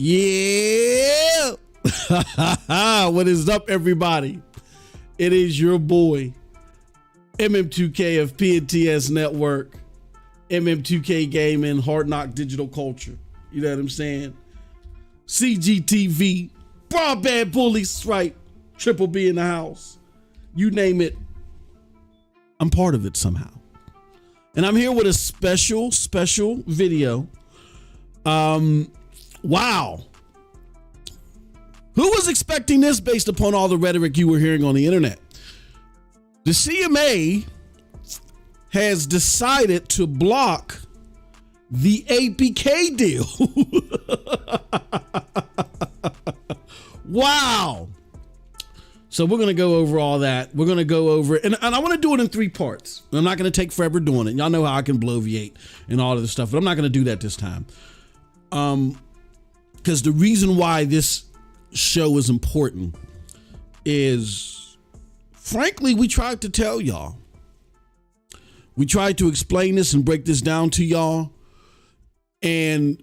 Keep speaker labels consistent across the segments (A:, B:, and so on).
A: Yeah. What is up, everybody? It is your boy, MM2K of PNTS Network, MM2K Gaming, Hard Knock Digital Culture. You know what I'm saying? CGTV, Broadband Bullies, right? Triple B in the house. You name it, I'm part of it somehow. And I'm here with a special video. Wow. Who was expecting this based upon all the rhetoric you were hearing on the internet? The CMA has decided to block the ABK deal. Wow. So we're going to go over all that. We're going to go over it. And I want to do it in 3 parts. I'm not going to take forever doing it. Y'all know how I can bloviate and all of this stuff, but I'm not going to do that this time. Because the reason why this show is important is, frankly, we tried to tell y'all. We tried to explain this and break this down to y'all, and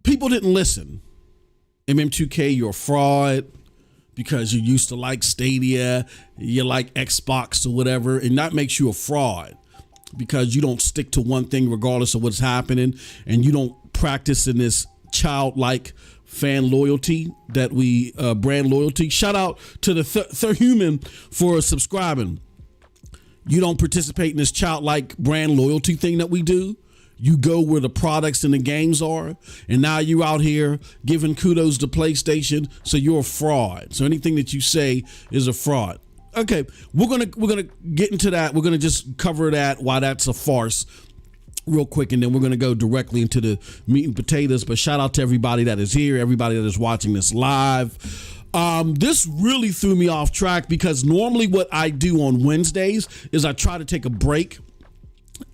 A: people didn't listen. MM2K, you're a fraud because you used to like Stadia, you like Xbox or whatever, and that makes you a fraud because you don't stick to one thing regardless of what's happening, and you don't practice in this childlike fan loyalty that we brand loyalty. Shout out to the third human for subscribing. You don't participate in this childlike brand loyalty thing that we do. You go where the products and the games are, and now you're out here giving kudos to PlayStation, so you're a fraud. So anything that you say is a fraud. Okay, we're gonna get into that. We're gonna just cover that, why that's a farce, real quick, and then we're gonna go directly into the meat and potatoes. But shout out to everybody that is here, everybody that is watching this live. This really threw me off track because normally what I do on Wednesdays is I try to take a break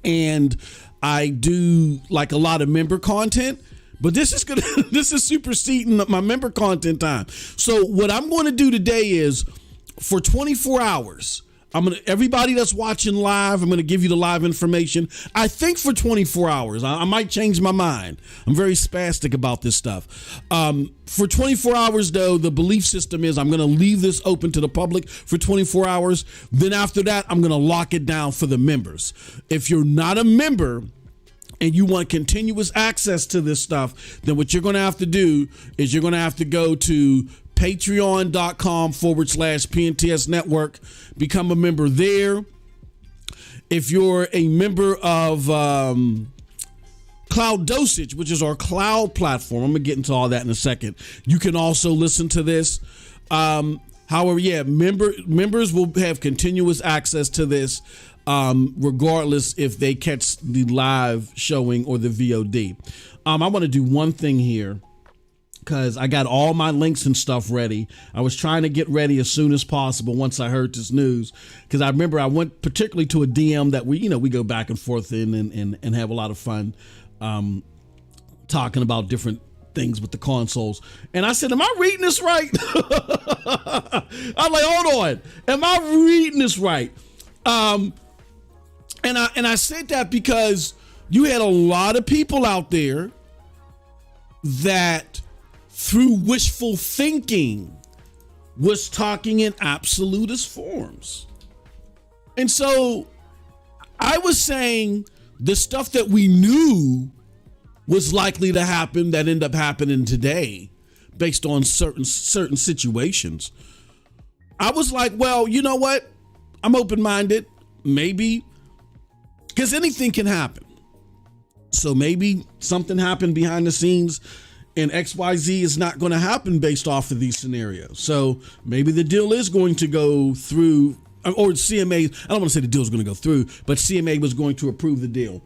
A: and I do like a lot of member content, but this is superseding my member content time. So what I'm going to do today is for 24 hours, everybody that's watching live, I'm going to give you the live information. I think for 24 hours, I might change my mind. I'm very spastic about this stuff. For 24 hours though, the belief system is I'm going to leave this open to the public for 24 hours. Then after that, I'm going to lock it down for the members. If you're not a member and you want continuous access to this stuff, then what you're going to have to do is you're going to have to go to patreon.com/PNTS network, become a member there. If you're a member of Cloud Dosage, which is our cloud platform, I'm gonna get into all that in a second. You can also listen to this. However, yeah, members will have continuous access to this, regardless if they catch the live showing or the VOD. I want to do one thing here, because I got all my links and stuff ready. I was trying to get ready as soon as possible once I heard this news, because I remember I went particularly to a DM that we go back and forth in and have a lot of fun talking about different things with the consoles. And I said, am I reading this right? I'm like, hold on. Am I reading this right? And I said that because you had a lot of people out there that through wishful thinking was talking in absolutist forms. And so I was saying the stuff that we knew was likely to happen that ended up happening today based on certain situations. I was like, well, you know what? I'm open-minded. Maybe, because anything can happen. So maybe something happened behind the scenes and XYZ is not going to happen based off of these scenarios. So maybe the deal is going to go through, or CMA, I don't want to say the deal is going to go through, but CMA was going to approve the deal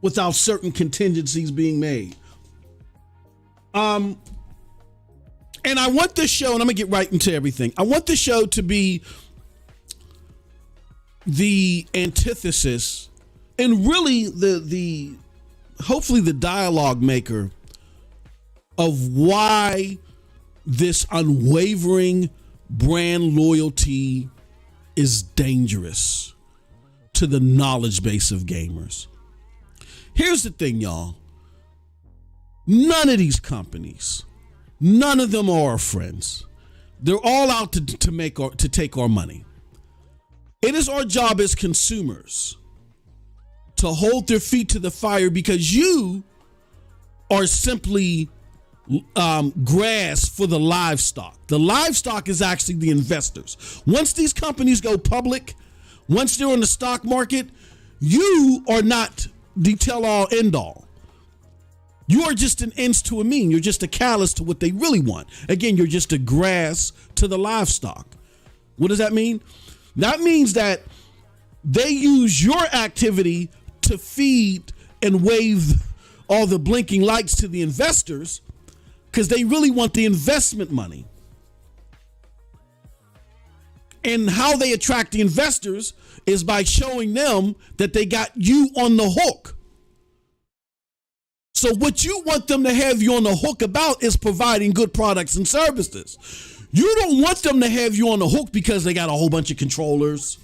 A: without certain contingencies being made. And I want this show, and I'm going to get right into everything. I want the show to be the antithesis and really the hopefully the dialogue maker of why this unwavering brand loyalty is dangerous to the knowledge base of gamers. Here's the thing, y'all. None of these companies, none of them are our friends. They're all out to take our money. It is our job as consumers to hold their feet to the fire, because you are simply grass for the livestock. The livestock is actually the investors. Once these companies go public, once they're on the stock market, You are not the tell-all, end-all. You are just an ends to a mean. You're just a callus to what they really want. Again, you're just a grass to the livestock. What does that mean? That means that they use your activity to feed and wave all the blinking lights to the investors because they really want the investment money. And how they attract the investors is by showing them that they got you on the hook. So what you want them to have you on the hook about is providing good products and services. You don't want them to have you on the hook because they got a whole bunch of controllers.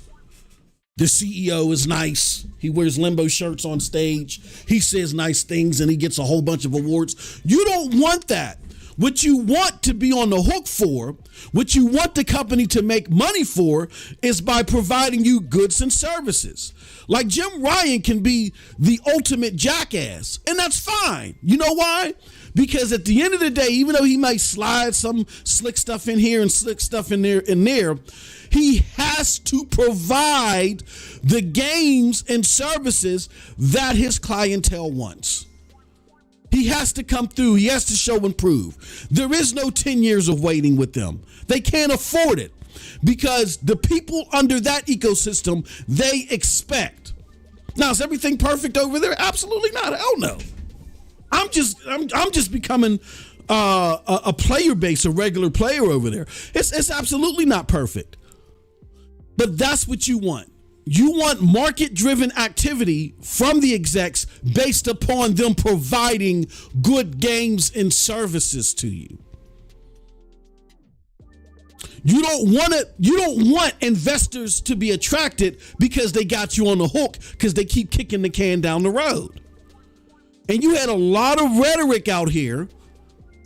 A: The CEO is nice. He wears limbo shirts on stage. He says nice things and he gets a whole bunch of awards. You don't want that. What you want to be on the hook for, what you want the company to make money for, is by providing you goods and services. Like Jim Ryan can be the ultimate jackass, and that's fine. You know why? Because at the end of the day, even though he might slide some slick stuff in here and slick stuff in there, he has to provide the games and services that his clientele wants. He has to come through. He has to show and prove. There is no 10 years of waiting with them. They can't afford it because the people under that ecosystem, they expect. Now, is everything perfect over there? Absolutely not. Hell no. I'm just becoming a player base, a regular player over there. It's absolutely not perfect. But that's what you want. You want market-driven activity from the execs based upon them providing good games and services to you. You don't want investors to be attracted because they got you on the hook because they keep kicking the can down the road. And you had a lot of rhetoric out here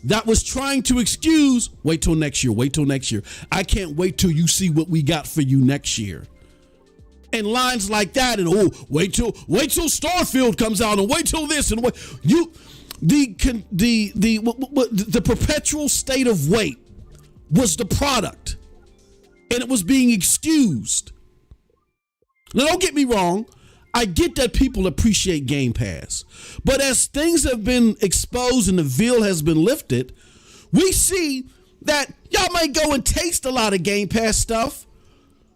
A: that was trying to excuse, wait till next year. I can't wait till you see what we got for you next year. And lines like that, and wait till Starfield comes out, and wait till this, and the perpetual state of wait was the product, and it was being excused. Now, don't get me wrong, I get that people appreciate Game Pass, but as things have been exposed and the veil has been lifted, we see that y'all might go and taste a lot of Game Pass stuff,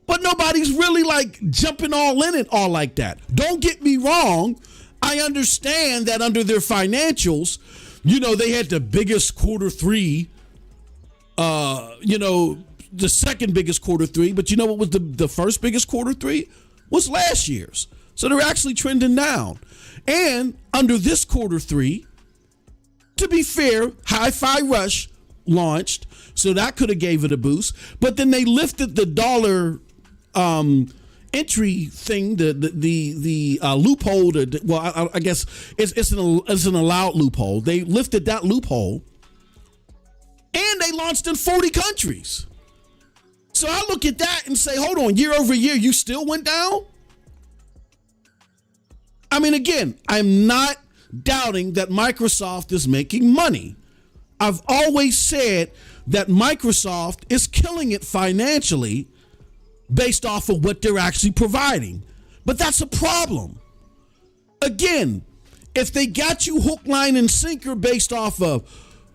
A: but nobody's really like jumping all in it all like that. Don't get me wrong. I understand that under their financials, they had the biggest quarter three, the second biggest quarter three. But you know what was the first biggest quarter three? Was last year's. So they're actually trending down. And under this quarter three, to be fair, Hi-Fi Rush launched. So that could have gave it a boost. But then they lifted the dollar entry thing, the loophole. I guess it's an allowed loophole. They lifted that loophole, and they launched in 40 countries. So I look at that and say, hold on, year over year, you still went down? I mean, again, I'm not doubting that Microsoft is making money. I've always said that Microsoft is killing it financially based off of what they're actually providing. But that's a problem. Again, if they got you hook, line, and sinker based off of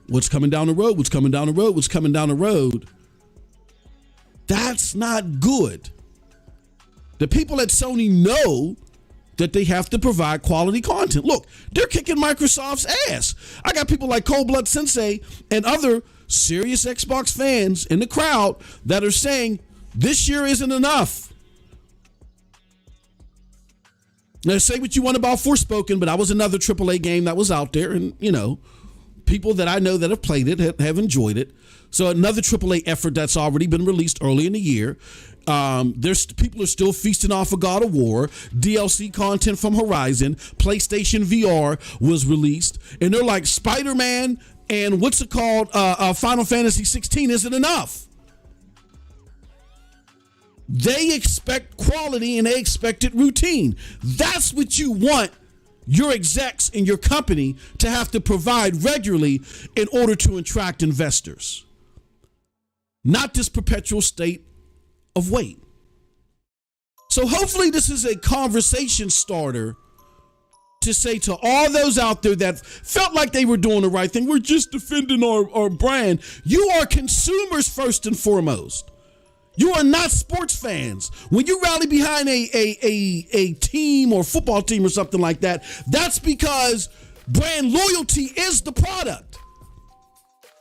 A: what's coming down the road, that's not good. The people at Sony know that they have to provide quality content. Look, they're kicking Microsoft's ass. I got people like Cold Blood Sensei and other serious Xbox fans in the crowd that are saying this year isn't enough. Now, say what you want about Forspoken, but that was another AAA game that was out there, and people that I know that have played it have enjoyed it. So another AAA effort that's already been released early in the year. There's people are still feasting off of God of War, DLC content from Horizon, PlayStation VR was released, and they're like Spider-Man and what's it called? Final Fantasy 16 isn't enough. They expect quality and they expect it routine. That's what you want your execs and your company to have to provide regularly in order to attract investors. Not this perpetual state of wait. So hopefully this is a conversation starter to say to all those out there that felt like they were doing the right thing, we're just defending our brand. You are consumers first and foremost. You are not sports fans. When you rally behind a team or football team or something like that, that's because brand loyalty is the product.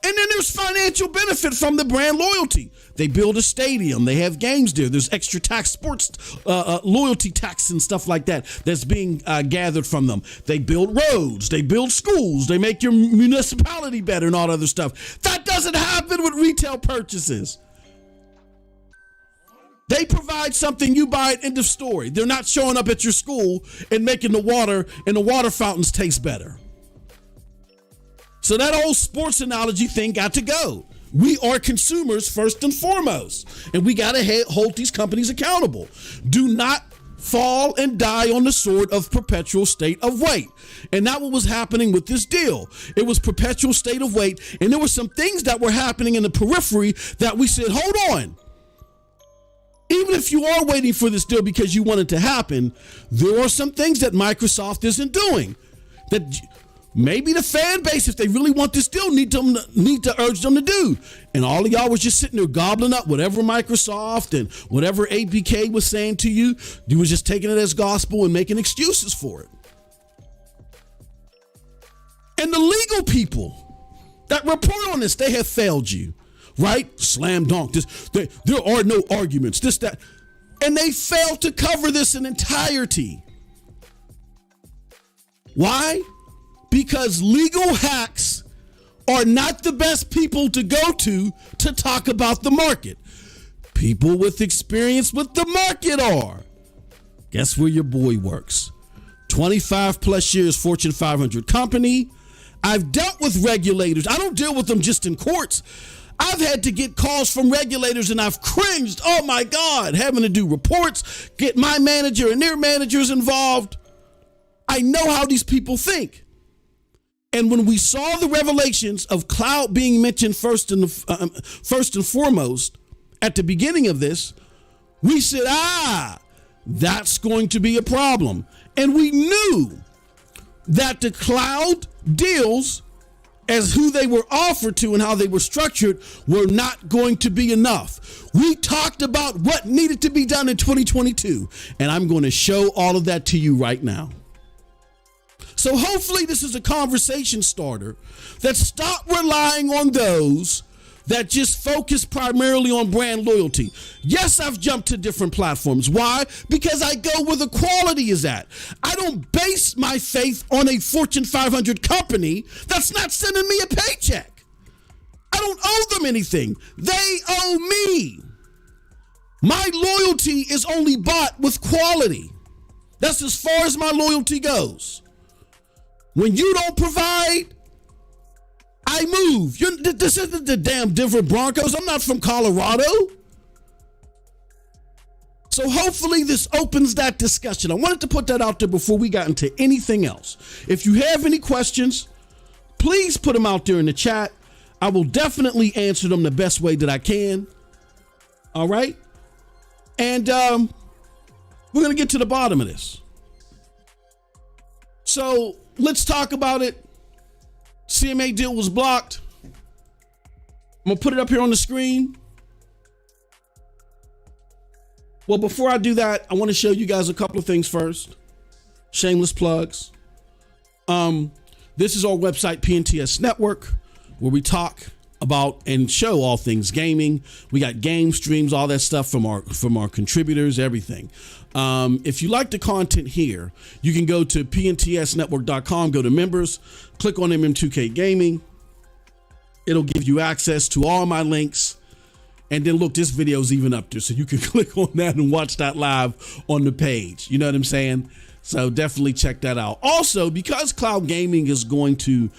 A: And then there's financial benefit from the brand loyalty. They build a stadium. They have games there. There's extra tax, sports loyalty tax and stuff like that that's being gathered from them. They build roads. They build schools. They make your municipality better and all other stuff. That doesn't happen with retail purchases. They provide something, you buy it, end of story. They're not showing up at your school and making the water and the water fountains taste better. So that old sports analogy thing got to go. We are consumers first and foremost, and we got to hold these companies accountable. Do not fall and die on the sword of perpetual state of wait. And that's what was happening with this deal. It was perpetual state of wait, and there were some things that were happening in the periphery that we said, hold on. Even if you are waiting for this deal because you want it to happen, there are some things that Microsoft isn't doing that maybe the fan base, if they really want this deal, need to urge them to do. And all of y'all was just sitting there gobbling up whatever Microsoft and whatever ABK was saying to you. You was just taking it as gospel and making excuses for it. And the legal people that report on this, they have failed you, right? Slam dunk. There are no arguments, this, that. And they failed to cover this in entirety. Why? Because legal hacks are not the best people to go to talk about the market. People with experience with the market are. Guess where your boy works? 25 plus years, Fortune 500 company. I've dealt with regulators. I don't deal with them just in courts. I've had to get calls from regulators and I've cringed. Oh my God, having to do reports, get my manager and their managers involved. I know how these people think. And when we saw the revelations of cloud being mentioned first and foremost at the beginning of this, we said, that's going to be a problem. And we knew that the cloud deals, as who they were offered to and how they were structured, were not going to be enough. We talked about what needed to be done in 2022, and I'm going to show all of that to you right now. So hopefully this is a conversation starter that stop relying on those that just focus primarily on brand loyalty. Yes, I've jumped to different platforms. Why? Because I go where the quality is at. I don't base my faith on a Fortune 500 company that's not sending me a paycheck. I don't owe them anything. They owe me. My loyalty is only bought with quality. That's as far as my loyalty goes. When you don't provide, I move. This isn't the damn Denver Broncos. I'm not from Colorado. So hopefully this opens that discussion. I wanted to put that out there before we got into anything else. If you have any questions, please put them out there in the chat. I will definitely answer them the best way that I can. All right. And we're going to get to the bottom of this. So let's talk about it. CMA deal was blocked. I'm going to put it up here on the screen. Well, before I do that, I want to show you guys a couple of things first. Shameless plugs. This is our website, PNTS Network, where we talk about and show all things gaming. We got game streams, all that stuff from our contributors, everything. If you like the content here, you can go to pntsnetwork.com, go to members, click on MM2K Gaming. It'll give you access to all my links. And then look, this video is even up there, so you can click on that and watch that live on the page. You know what I'm saying? So definitely check that out. Also, because cloud gaming is going to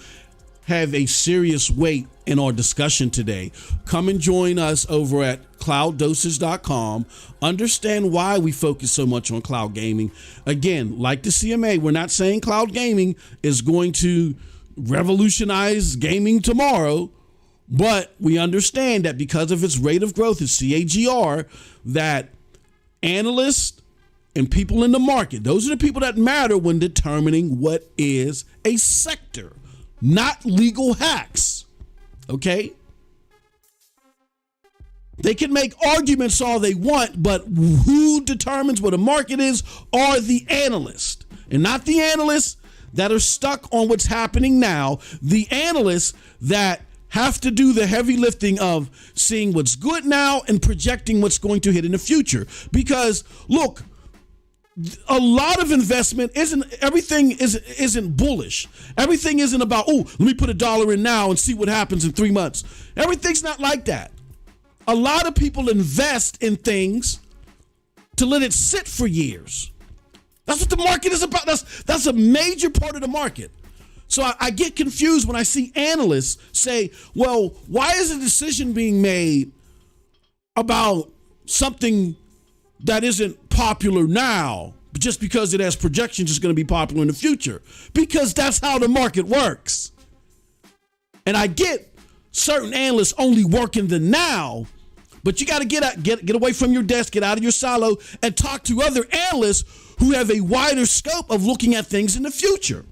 A: have a serious weight in our discussion today, come and join us over at clouddosage.com. Understand why we focus so much on cloud gaming. Again, like the CMA, we're not saying cloud gaming is going to revolutionize gaming tomorrow, but we understand that because of its rate of growth, its CAGR, that analysts and people in the market, those are the people that matter when determining what is a sector, not legal hacks. Okay? They can make arguments all they want, but who determines what a market is are the analysts, and not the analysts that are stuck on what's happening now, the analysts that have to do the heavy lifting of seeing what's good now and projecting what's going to hit in the future. Because look, a lot of investment isn't bullish. Everything isn't about, oh, let me put $1 in now and see what happens in 3 months. Everything's not like that. A lot of people invest in things to let it sit for years. That's what the market is about. That's a major part of the market. So I get confused when I see analysts say, well, why is a decision being made about something that isn't popular now, just because it has projections is going to be popular in the future? Because that's how the market works. And I get certain analysts only work in the now, but you got to get away from your desk, get out of your silo, and talk to other analysts who have a wider scope of looking at things in the future.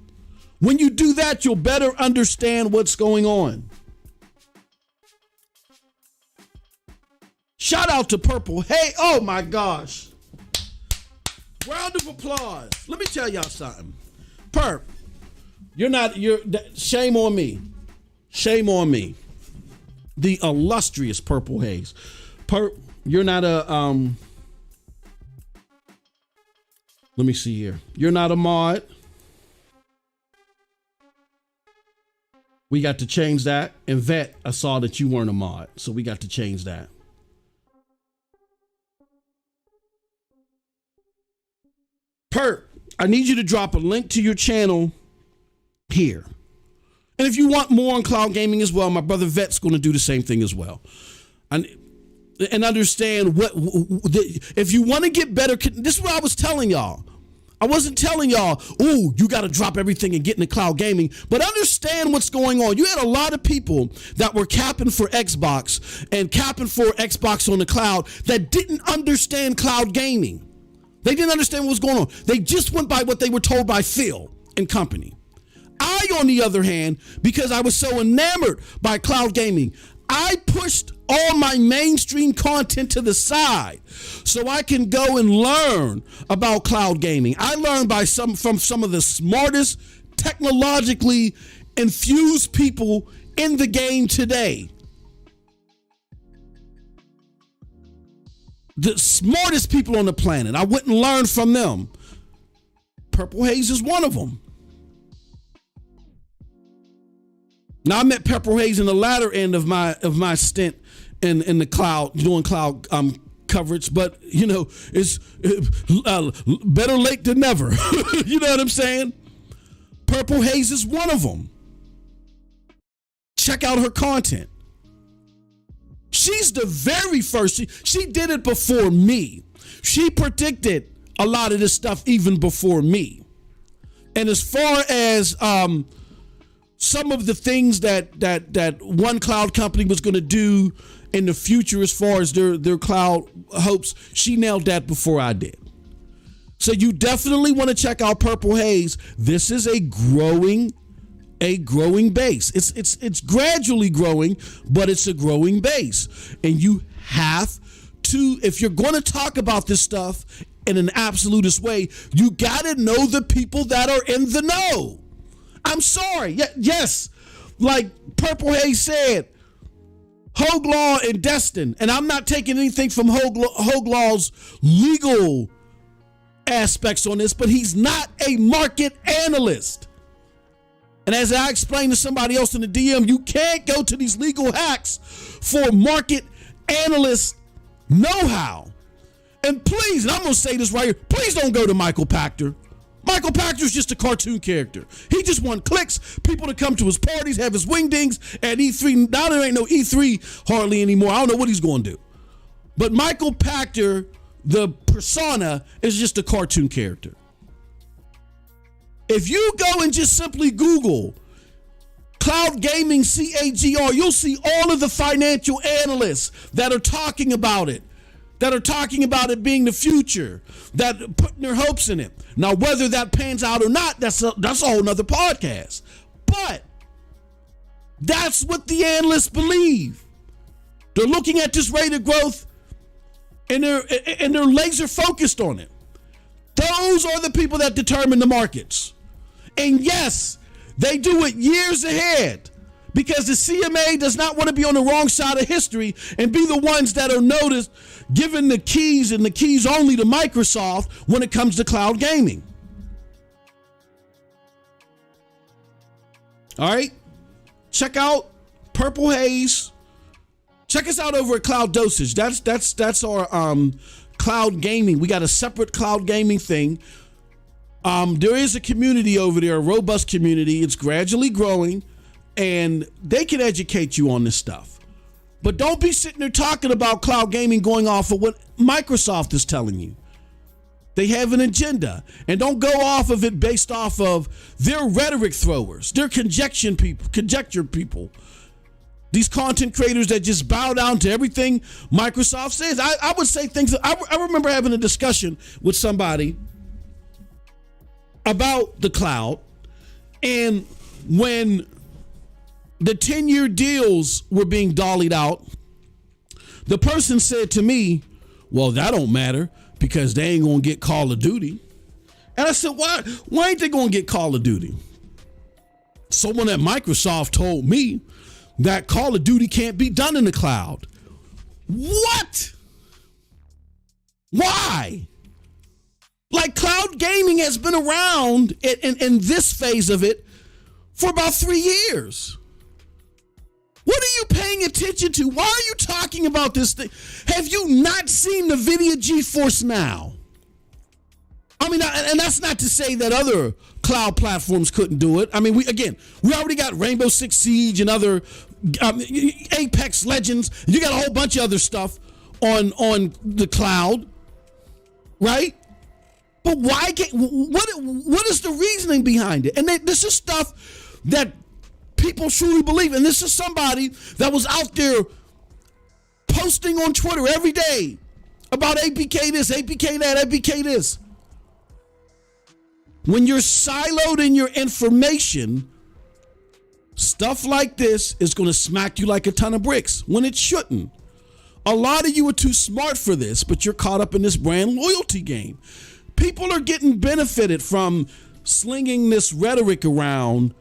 A: When you do that, you'll better understand what's going on. Shout out to Purple. Hey, oh my gosh. Round of applause. Let me tell y'all something. Perp, shame on me. Shame on me. The illustrious Purple Haze. Perp, you're not a, let me see here. You're not a mod. We got to change that. And Vet, I saw that you weren't a mod, so we got to change that. Perp, I need you to drop a link to your channel here. And if you want more on cloud gaming as well, my brother Vet's going to do the same thing as well. And understand if you want to get better, this is what I was telling y'all. I wasn't telling y'all, oh, you got to drop everything and get into cloud gaming, but understand what's going on. You had a lot of people that were capping for Xbox and capping for Xbox on the cloud that didn't understand cloud gaming. They didn't understand what was going on. They just went by what they were told by Phil and company. I, on the other hand, because I was so enamored by cloud gaming, I pushed all my mainstream content to the side so I can go and learn about cloud gaming. I learned from some of the smartest, technologically infused people in the game today. The smartest people on the planet. I went and learned from them. Purple Haze is one of them. Now, I met Purple Haze in the latter end of my stint in the cloud, doing cloud coverage, but it's better late than never. You know what I'm saying? Purple Haze is one of them. Check out her content. She's the very first. She did it before me. She predicted a lot of this stuff even before me. And as far as some of the things that one cloud company was going to do in the future as far as their cloud hopes, she nailed that before I did. So you definitely want to check out Purple Haze. This is a growing base. It's gradually growing, but it's a growing base. And you have to, if you're going to talk about this stuff in an absolutist way, you got to know the people that are in the know. I'm sorry. Yes. Like Purple Haze said, Hogue Law and Destin. And I'm not taking anything from Hogue Law's legal aspects on this, but he's not a market analyst. And as I explained to somebody else in the DM, you can't go to these legal hacks for market analyst know-how. And please, and I'm going to say this right here, please don't go to Michael Pachter. Michael Pachter's just a cartoon character. He just wants clicks, people to come to his parties, have his wingdings at E3. Now there ain't no E3 hardly anymore. I don't know what he's going to do. But Michael Pachter, the persona, is just a cartoon character. If you go and just simply Google cloud gaming CAGR, you'll see all of the financial analysts that are talking about it. that are talking about it being the future, that are putting their hopes in it. Now, whether that pans out or not, that's a whole nother podcast. But that's what the analysts believe. They're looking at this rate of growth and they're laser focused on it. Those are the people that determine the markets. And yes, they do it years ahead because the CMA does not want to be on the wrong side of history and be the ones that are noticed, given the keys and the keys only to Microsoft when it comes to cloud gaming. All right. Check out Purple Haze. Check us out over at Cloud Dosage. That's our cloud gaming. We got a separate cloud gaming thing. There is a community over there, a robust community. It's gradually growing, and they can educate you on this stuff. But don't be sitting there talking about cloud gaming going off of what Microsoft is telling you. They have an agenda, and don't go off of it based off of their rhetoric throwers, their conjecture people. These content creators that just bow down to everything Microsoft says. I would say things. I remember having a discussion with somebody about the cloud, and when the 10-year deals were being dollied out, the person said to me, well, that don't matter because they ain't gonna get Call of Duty. And I said, why ain't they gonna get Call of Duty? Someone at Microsoft told me that Call of Duty can't be done in the cloud. What? Why? Like, cloud gaming has been around in this phase of it for about 3 years. What are you paying attention to? Why are you talking about this thing? Have you not seen Nividia Geforce now? I mean, and that's not to say that other cloud platforms couldn't do it. I mean, we already got Rainbow Six Siege and other Apex Legends. You got a whole bunch of other stuff on the cloud, right? But why can't? What is the reasoning behind it? And this is stuff that people truly believe. And this is somebody that was out there posting on Twitter every day about ABK this, ABK that, ABK this. When you're siloed in your information, stuff like this is going to smack you like a ton of bricks when it shouldn't. A lot of you are too smart for this, but you're caught up in this brand loyalty game. People are getting benefited from slinging this rhetoric around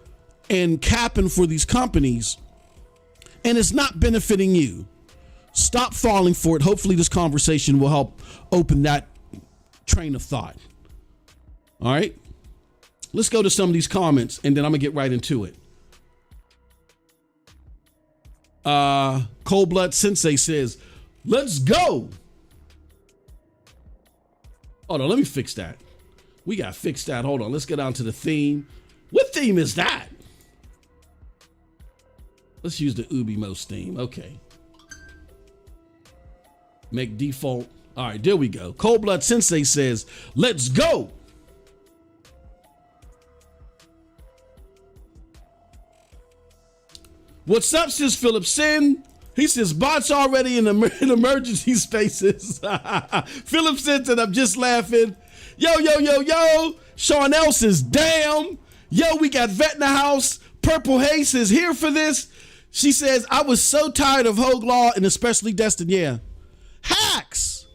A: and capping for these companies, and it's not benefiting you. Stop falling for it. Hopefully this conversation will help open that train of thought. All right, let's go to some of these comments, and then I'm gonna get right into it. Cold Blood Sensei says, let's go. Hold on, let me fix that. We got to fix that. Hold on, let's get down to the theme. What theme is that? Let's use the Ubimos theme. Okay. Make default. All right, there we go. Cold Blood Sensei says, let's go. What's up, says Philip Sin? He says, bots already in emergency spaces. Philip says that I'm just laughing. Yo. Sean L says, damn. Yo, we got Vet in the house. Purple Haze is here for this. She says, I was so tired of Hogue Law and especially Destin. Yeah. Hacks.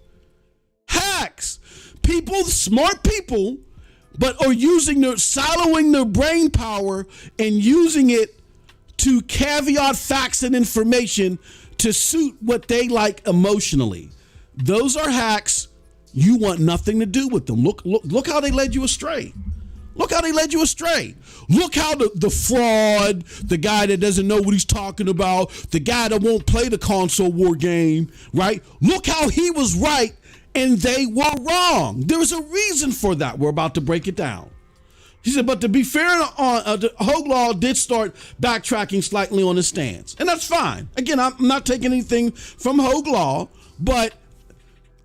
A: People, smart people, but are siloing their brain power and using it to caveat facts and information to suit what they like emotionally. Those are hacks. You want nothing to do with them. Look how they led you astray. Look how the fraud, the guy that doesn't know what he's talking about, the guy that won't play the console war game, right? Look how he was right and they were wrong. There's a reason for that. We're about to break it down. He said, but to be fair, Hogue Law did start backtracking slightly on his stance. And that's fine. Again, I'm not taking anything from Hogue Law, but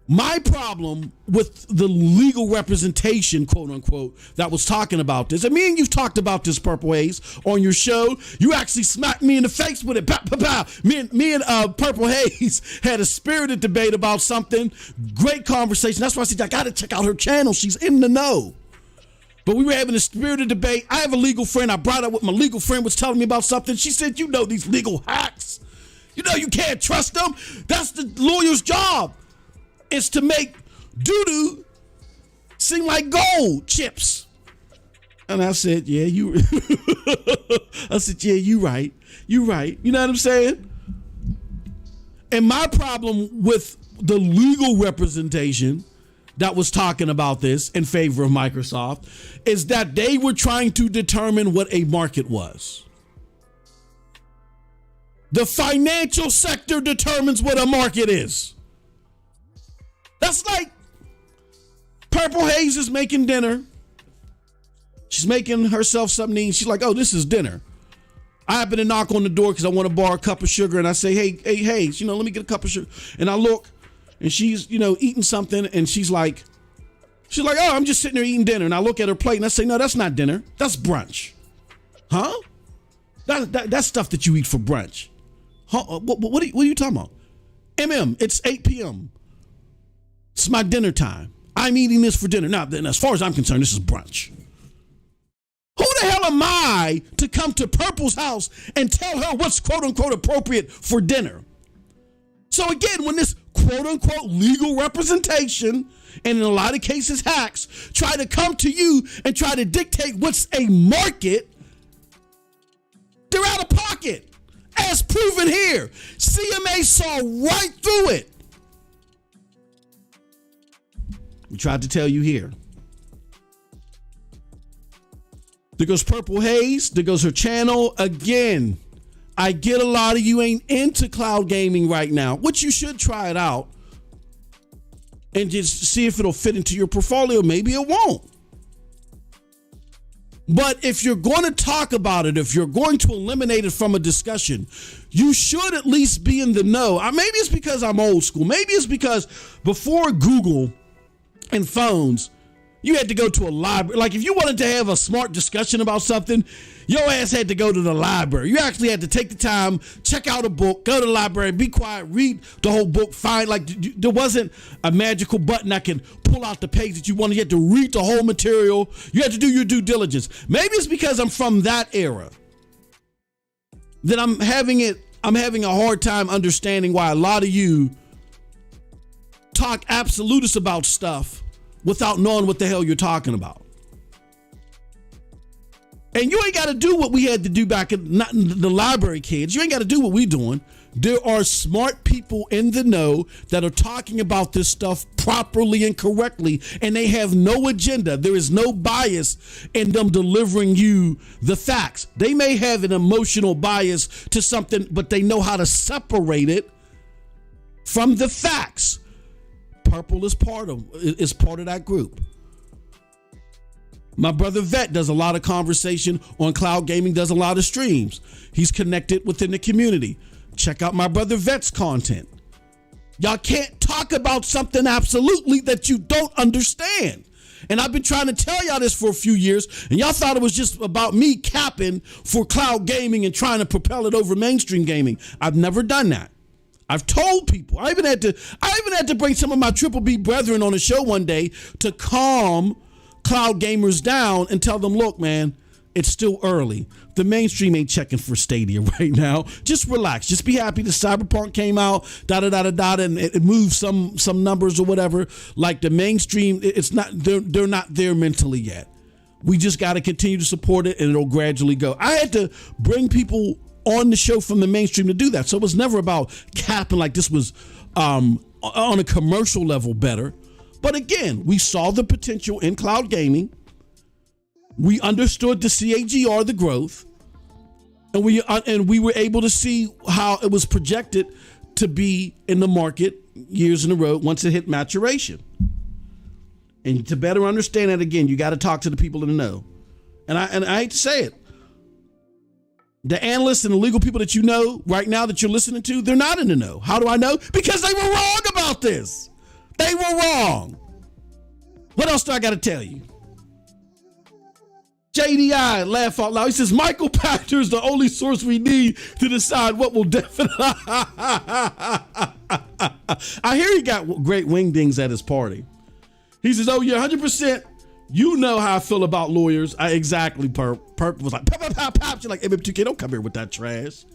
A: My problem with the legal representation, quote unquote, that was talking about this, and me and you've talked about this, Purple Haze, on your show. You actually smacked me in the face with it. Pow, pow, pow. Me and Purple Haze had a spirited debate about something. Great conversation. That's why I said I got to check out her channel. She's in the know. But we were having a spirited debate. I have a legal friend. I brought up what my legal friend was telling me about something. She said, you know, these legal hacks, you know, you can't trust them. That's the lawyer's job. Is to make doo-doo seem like gold chips. And I said, yeah, you right. You right. You know what I'm saying? And my problem with the legal representation that was talking about this in favor of Microsoft is that they were trying to determine what a market was. The financial sector determines what a market is. That's like Purple Haze is making dinner. She's making herself something to eat. She's like, oh, this is dinner. I happen to knock on the door because I want to borrow a cup of sugar. And I say, hey, Haze, let me get a cup of sugar. And I look and she's, eating something. And she's like, oh, I'm just sitting there eating dinner. And I look at her plate and I say, no, that's not dinner. That's brunch. Huh? That's stuff that you eat for brunch. Huh? What are you talking about? It's 8 p.m. It's my dinner time. I'm eating this for dinner. Now, then, as far as I'm concerned, this is brunch. Who the hell am I to come to Purple's house and tell her what's quote unquote appropriate for dinner? So again, when this quote unquote legal representation, and in a lot of cases hacks, try to come to you and try to dictate what's a market, they're out of pocket. As proven here, CMA saw right through it. We tried to tell you here. There goes Purple Haze. There goes her channel. Again, I get a lot of you ain't into cloud gaming right now, which you should try it out and just see if it'll fit into your portfolio. Maybe it won't. But if you're going to talk about it, if you're going to eliminate it from a discussion, you should at least be in the know. Maybe it's because I'm old school. Maybe it's because before Google and phones, you had to go to a library. Like if you wanted to have a smart discussion about something, your ass had to go to the library. You actually had to take the time, check out a book, go to the library, be quiet, read the whole book, find there wasn't a magical button that can pull out the page that you wanted. You had to read the whole material. You had to do your due diligence. Maybe it's because I'm from that era that I'm having a hard time understanding why a lot of you talk absolutist about stuff without knowing what the hell you're talking about. And you ain't got to do what we had to do back in the library, kids. You ain't got to do what we doing. There are smart people in the know that are talking about this stuff properly and correctly, and they have no agenda. There is no bias in them delivering you the facts. They may have an emotional bias to something, but they know how to separate it from the facts. Purple is part of that group. My brother Vet does a lot of conversation on cloud gaming, does a lot of streams. He's connected within the community. Check out my brother Vet's content. Y'all can't talk about something absolutely that you don't understand. And I've been trying to tell y'all this for a few years, and y'all thought it was just about me capping for cloud gaming and trying to propel it over mainstream gaming. I've never done that. I've told people. I even had to bring some of my Triple B brethren on the show one day to calm cloud gamers down and tell them, look, man, it's still early. The mainstream ain't checking for Stadia right now. Just relax. Just be happy the Cyberpunk came out, and it moved some numbers or whatever. Like the mainstream, it's not, they're not there mentally yet. We just got to continue to support it and it'll gradually go. I had to bring people on the show from the mainstream to do that. So it was never about capping like this was on a commercial level better. But again, we saw the potential in cloud gaming. We understood the CAGR, the growth, and we were able to see how it was projected to be in the market years in a row once it hit maturation. And to better understand that, again, you got to talk to the people in the know. And I hate to say it, the analysts and the legal people that you know right now that you're listening to, they're not in the know. How do I know? Because they were wrong about this. They were wrong. What else do I got to tell you? JDI, laugh out loud. He says, Michael Pachter is the only source we need to decide what will definitely. I hear he got great wingdings at his party. He says, oh, yeah, 100%. You know how I feel about lawyers. Exactly, Perp. Perp was like, pop, pop, pop, pop. She's like, MM2K, don't come here with that trash.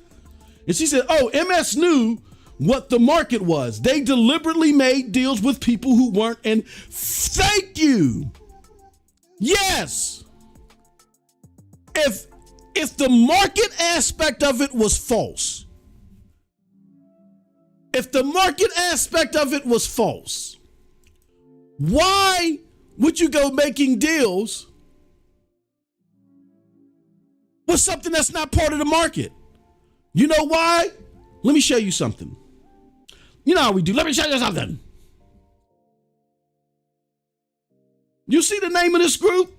A: And she said, oh, MS knew what the market was. They deliberately made deals with people who weren't. And thank you. Yes. If the market aspect of it was false, why would you go making deals with something that's not part of the market? You know why? Let me show you something. You know how we do. Let me show you something. You see the name of this group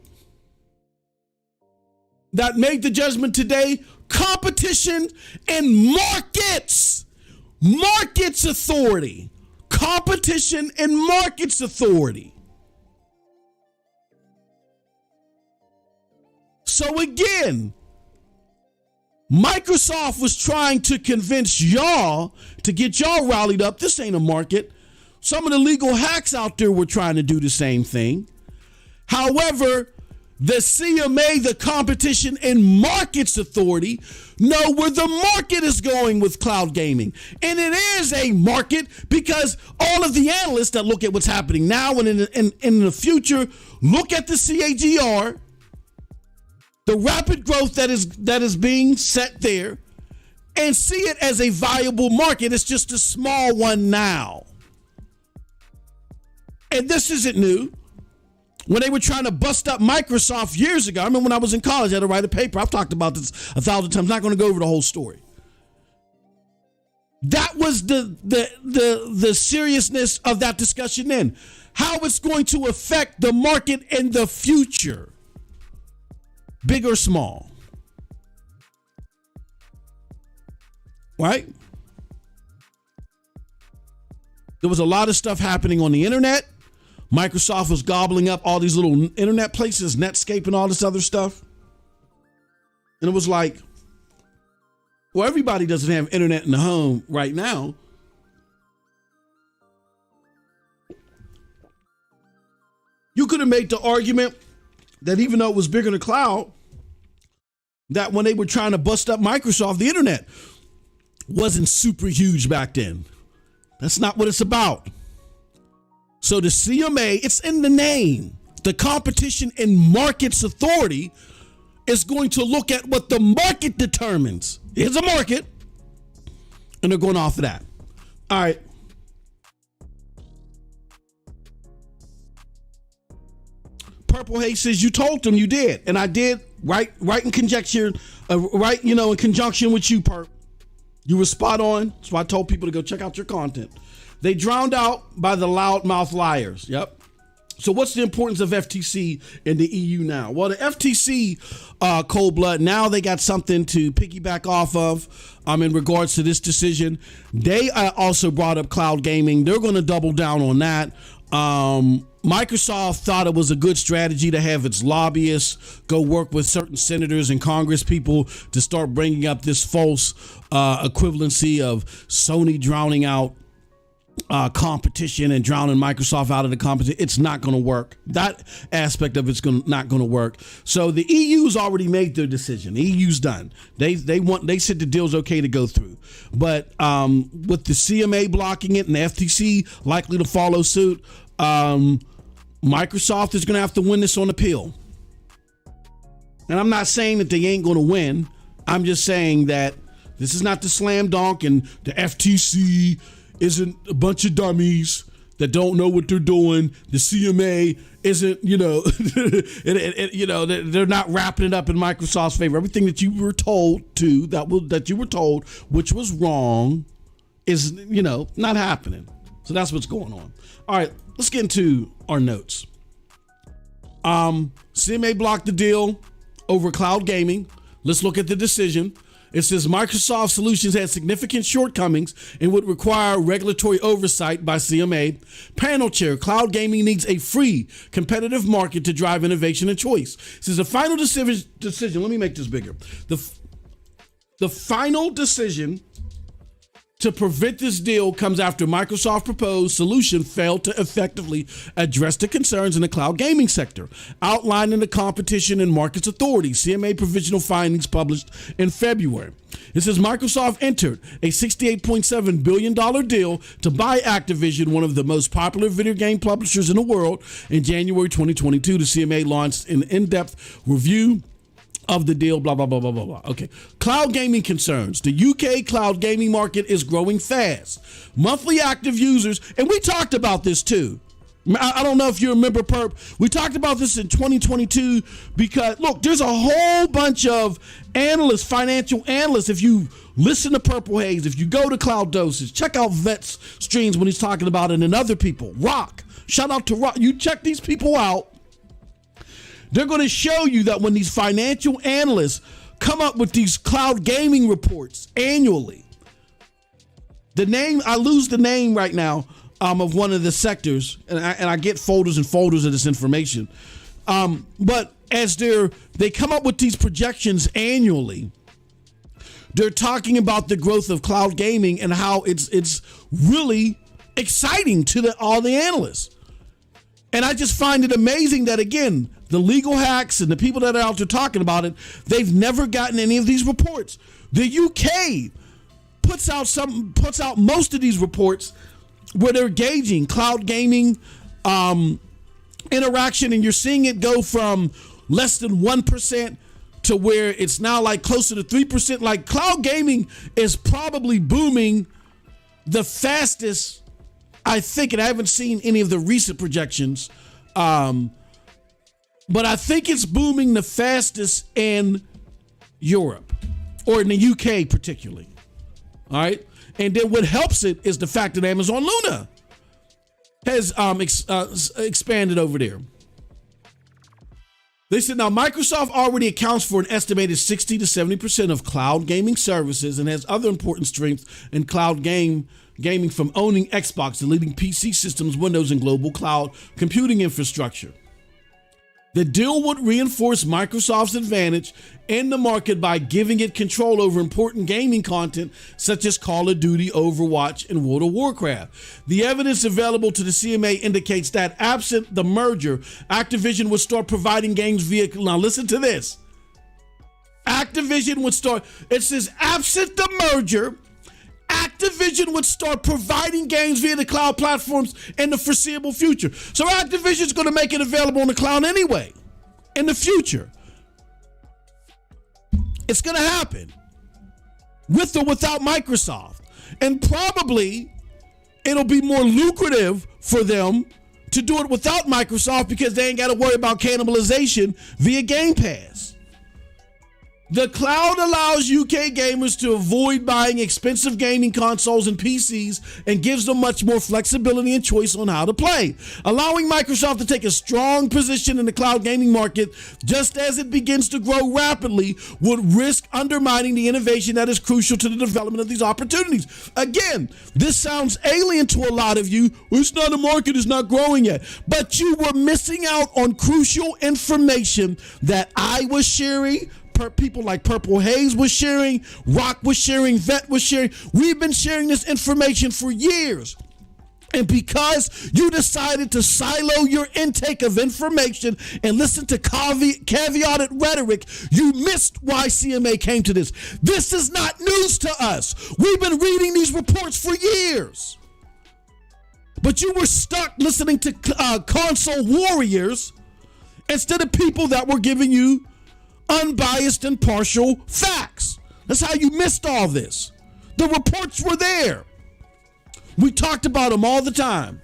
A: that made the judgment today? Competition and Markets. Markets Authority. Competition and Markets Authority. So again, Microsoft was trying to convince y'all to get y'all rallied up. This ain't a market. Some of the legal hacks out there were trying to do the same thing. However, the CMA, the Competition and Markets Authority, know where the market is going with cloud gaming. And it is a market because all of the analysts that look at what's happening now and in the future, look at the CAGR, the rapid growth that is being set there, and see it as a viable market. It's just a small one now. And this isn't new. When they were trying to bust up Microsoft years ago, I remember when I was in college, I had to write a paper. I've talked about this 1,000 times. Not going to go over the whole story. That was the seriousness of that discussion then. How it's going to affect the market in the future. Big or small. Right? There was a lot of stuff happening on the internet. Microsoft was gobbling up all these little internet places, Netscape and all this other stuff. And it was like, well, everybody doesn't have internet in the home right now. You could have made the argument that even though it was bigger than the cloud, that when they were trying to bust up Microsoft, the internet wasn't super huge back then. That's not what it's about. So the CMA, it's in the name. The Competition and Markets Authority is going to look at what the market determines. Here's a market, and they're going off of that. All right. Purple Haze says you told them you did, and I did. Right in conjecture, in conjunction with you, Perp. You were spot on. So I told people to go check out your content. They drowned out by the loudmouth liars. Yep. So what's the importance of FTC in the EU now? Well, the FTC, cold blood, now they got something to piggyback off of in regards to this decision. They also brought up cloud gaming. They're going to double down on that. Microsoft thought it was a good strategy to have its lobbyists go work with certain senators and Congress people to start bringing up this false equivalency of Sony drowning out competition and drowning Microsoft out of the competition. It's not going to work. That aspect of it's not going to work. So the EU's already made their decision. The EU's done. They said the deal's okay to go through. But with the CMA blocking it and the FTC likely to follow suit, Microsoft is going to have to win this on appeal. And I'm not saying that they ain't going to win. I'm just saying that this is not the slam dunk, and the FTC isn't a bunch of dummies that don't know what they're doing. The CMA isn't, they're not wrapping it up in Microsoft's favor. Everything that you were told that you were told, which was wrong, is, not happening. So that's what's going on. All right, let's get into our notes. CMA blocked the deal over cloud gaming. Let's look at the decision. It says Microsoft solutions had significant shortcomings and would require regulatory oversight by CMA. Panel chair, cloud gaming needs a free, competitive market to drive innovation and choice. It says the final decision, let me make this bigger. The final decision to prevent this deal comes after Microsoft's proposed solution failed to effectively address the concerns in the cloud gaming sector, outlined in the Competition and Markets Authority CMA provisional findings published in February. It says Microsoft entered a $68.7 billion deal to buy Activision, one of the most popular video game publishers in the world. In January 2022, the CMA launched an in-depth review of the deal, blah, blah, blah, blah, blah, blah. Okay. Cloud gaming concerns. The UK cloud gaming market is growing fast. Monthly active users, and we talked about this too. I don't know if you remember, Perp. We talked about this in 2022 because, look, there's a whole bunch of analysts, financial analysts. If you listen to Purple Haze, if you go to Cloud Dosage, check out Vet's streams when he's talking about it, and other people. Rock. Shout out to Rock. You check these people out. They're going to show you that when these financial analysts come up with these cloud gaming reports annually, I lose the name right now of one of the sectors, and I get folders and folders of this information. But as they come up with these projections annually, they're talking about the growth of cloud gaming and how it's really exciting to all the analysts. And I just find it amazing that, again, the legal hacks and the people that are out there talking about it, they've never gotten any of these reports. The UK puts out most of these reports where they're gauging cloud gaming interaction, and you're seeing it go from less than 1% to where it's now like closer to 3%. Like, cloud gaming is probably booming the fastest, I think, and I haven't seen any of the recent projections, but I think it's booming the fastest in Europe, or in the UK particularly. All right. And then what helps it is the fact that Amazon Luna has expanded over there. They said now Microsoft already accounts for an estimated 60 to 70% of cloud gaming services and has other important strengths in cloud gaming from owning Xbox, the leading PC systems, Windows, and global cloud computing infrastructure. The deal would reinforce Microsoft's advantage in the market by giving it control over important gaming content such as Call of Duty, Overwatch, and World of Warcraft. The evidence available to the CMA indicates that absent the merger, Activision would start providing games via, now listen to this. It says absent the merger, Activision would start providing games via the cloud platforms in the foreseeable future. So Activision's going to make it available on the cloud anyway in the future. It's going to happen with or without Microsoft. And probably it'll be more lucrative for them to do it without Microsoft because they ain't got to worry about cannibalization via Game Pass. The cloud allows UK gamers to avoid buying expensive gaming consoles and PCs and gives them much more flexibility and choice on how to play. Allowing Microsoft to take a strong position in the cloud gaming market just as it begins to grow rapidly would risk undermining the innovation that is crucial to the development of these opportunities. Again, this sounds alien to a lot of you. It's not a market, it's not growing yet. But you were missing out on crucial information that I was sharing, people like Purple Haze was sharing, Rock was sharing, Vet was sharing. We've been sharing this information for years. And because you decided to silo your intake of information and listen to caveated rhetoric, you missed why CMA came to this. This is not news to us. We've been reading these reports for years. But you were stuck listening to console warriors instead of people that were giving you unbiased and partial facts. That's how you missed all this. The reports were there. We talked about them all the time.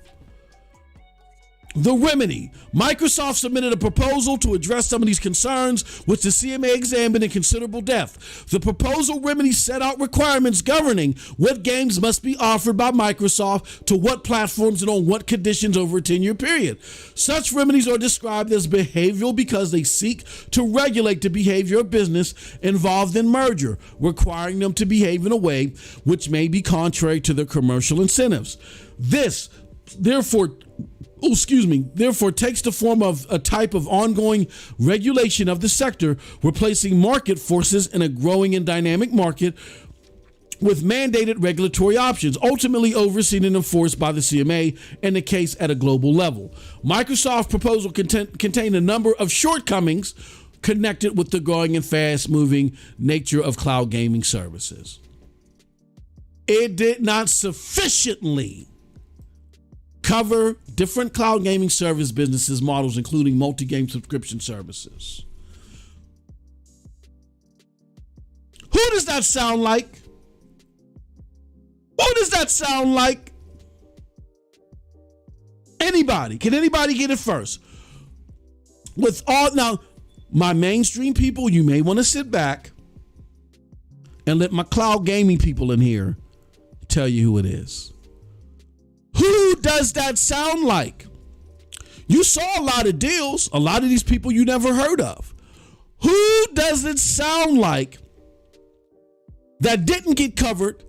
A: The remedy. Microsoft submitted a proposal to address some of these concerns, which the CMA examined in considerable depth. The proposal remedy set out requirements governing what games must be offered by Microsoft to what platforms and on what conditions over a 10-year period. Such remedies are described as behavioral because they seek to regulate the behavior of business involved in merger, requiring them to behave in a way which may be contrary to their commercial incentives. This, therefore takes the form of a type of ongoing regulation of the sector, replacing market forces in a growing and dynamic market with mandated regulatory options, ultimately overseen and enforced by the CMA in the case at a global level. Microsoft's proposal contained a number of shortcomings connected with the growing and fast-moving nature of cloud gaming services. It did not sufficiently cover different cloud gaming service businesses models, including multi-game subscription services. Who does that sound like? Who does that sound like? Anybody? Can anybody get it first? Now, my mainstream people, you may want to sit back and let my cloud gaming people in here tell you who it is. Who does that sound like? You saw a lot of deals, a lot of these people you never heard of. Who does it sound like that didn't get covered,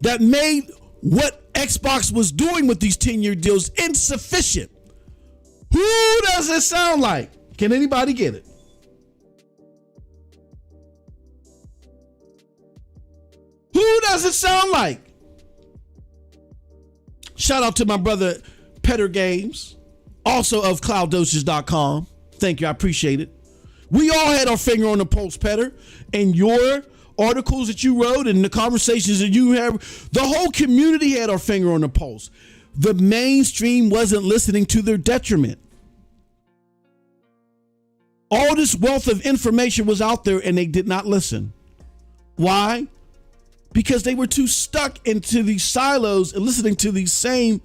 A: that made what Xbox was doing with these 10-year deals insufficient? Who does it sound like? Can anybody get it? Who does it sound like? Shout out to my brother Petter Games, also of clouddosage.com. Thank you, I appreciate it. We all had our finger on the pulse, Petter, and your articles that you wrote and the conversations that you have, the whole community had our finger on the pulse. The mainstream wasn't listening to their detriment. All this wealth of information was out there and they did not listen. Why? Because they were too stuck into these silos and listening to these same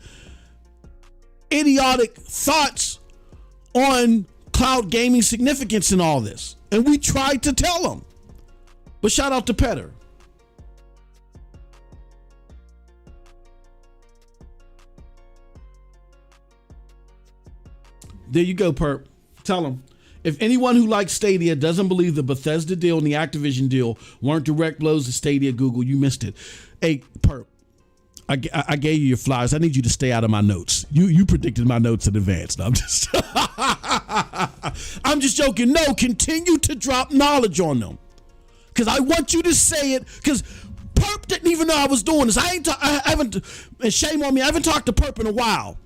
A: idiotic thoughts on cloud gaming significance and all this. And we tried to tell them. But shout out to Petter. There you go, Perp. Tell them. If anyone who likes Stadia doesn't believe the Bethesda deal and the Activision deal weren't direct blows to Stadia, Google, you missed it. Hey, Perp, I gave you your flyers. I need you to stay out of my notes. You predicted my notes in advance. No, I'm just joking. No, continue to drop knowledge on them. Because I want you to say it. Because Perp didn't even know I was doing this. I haven't, and shame on me, I haven't talked to Perp in a while.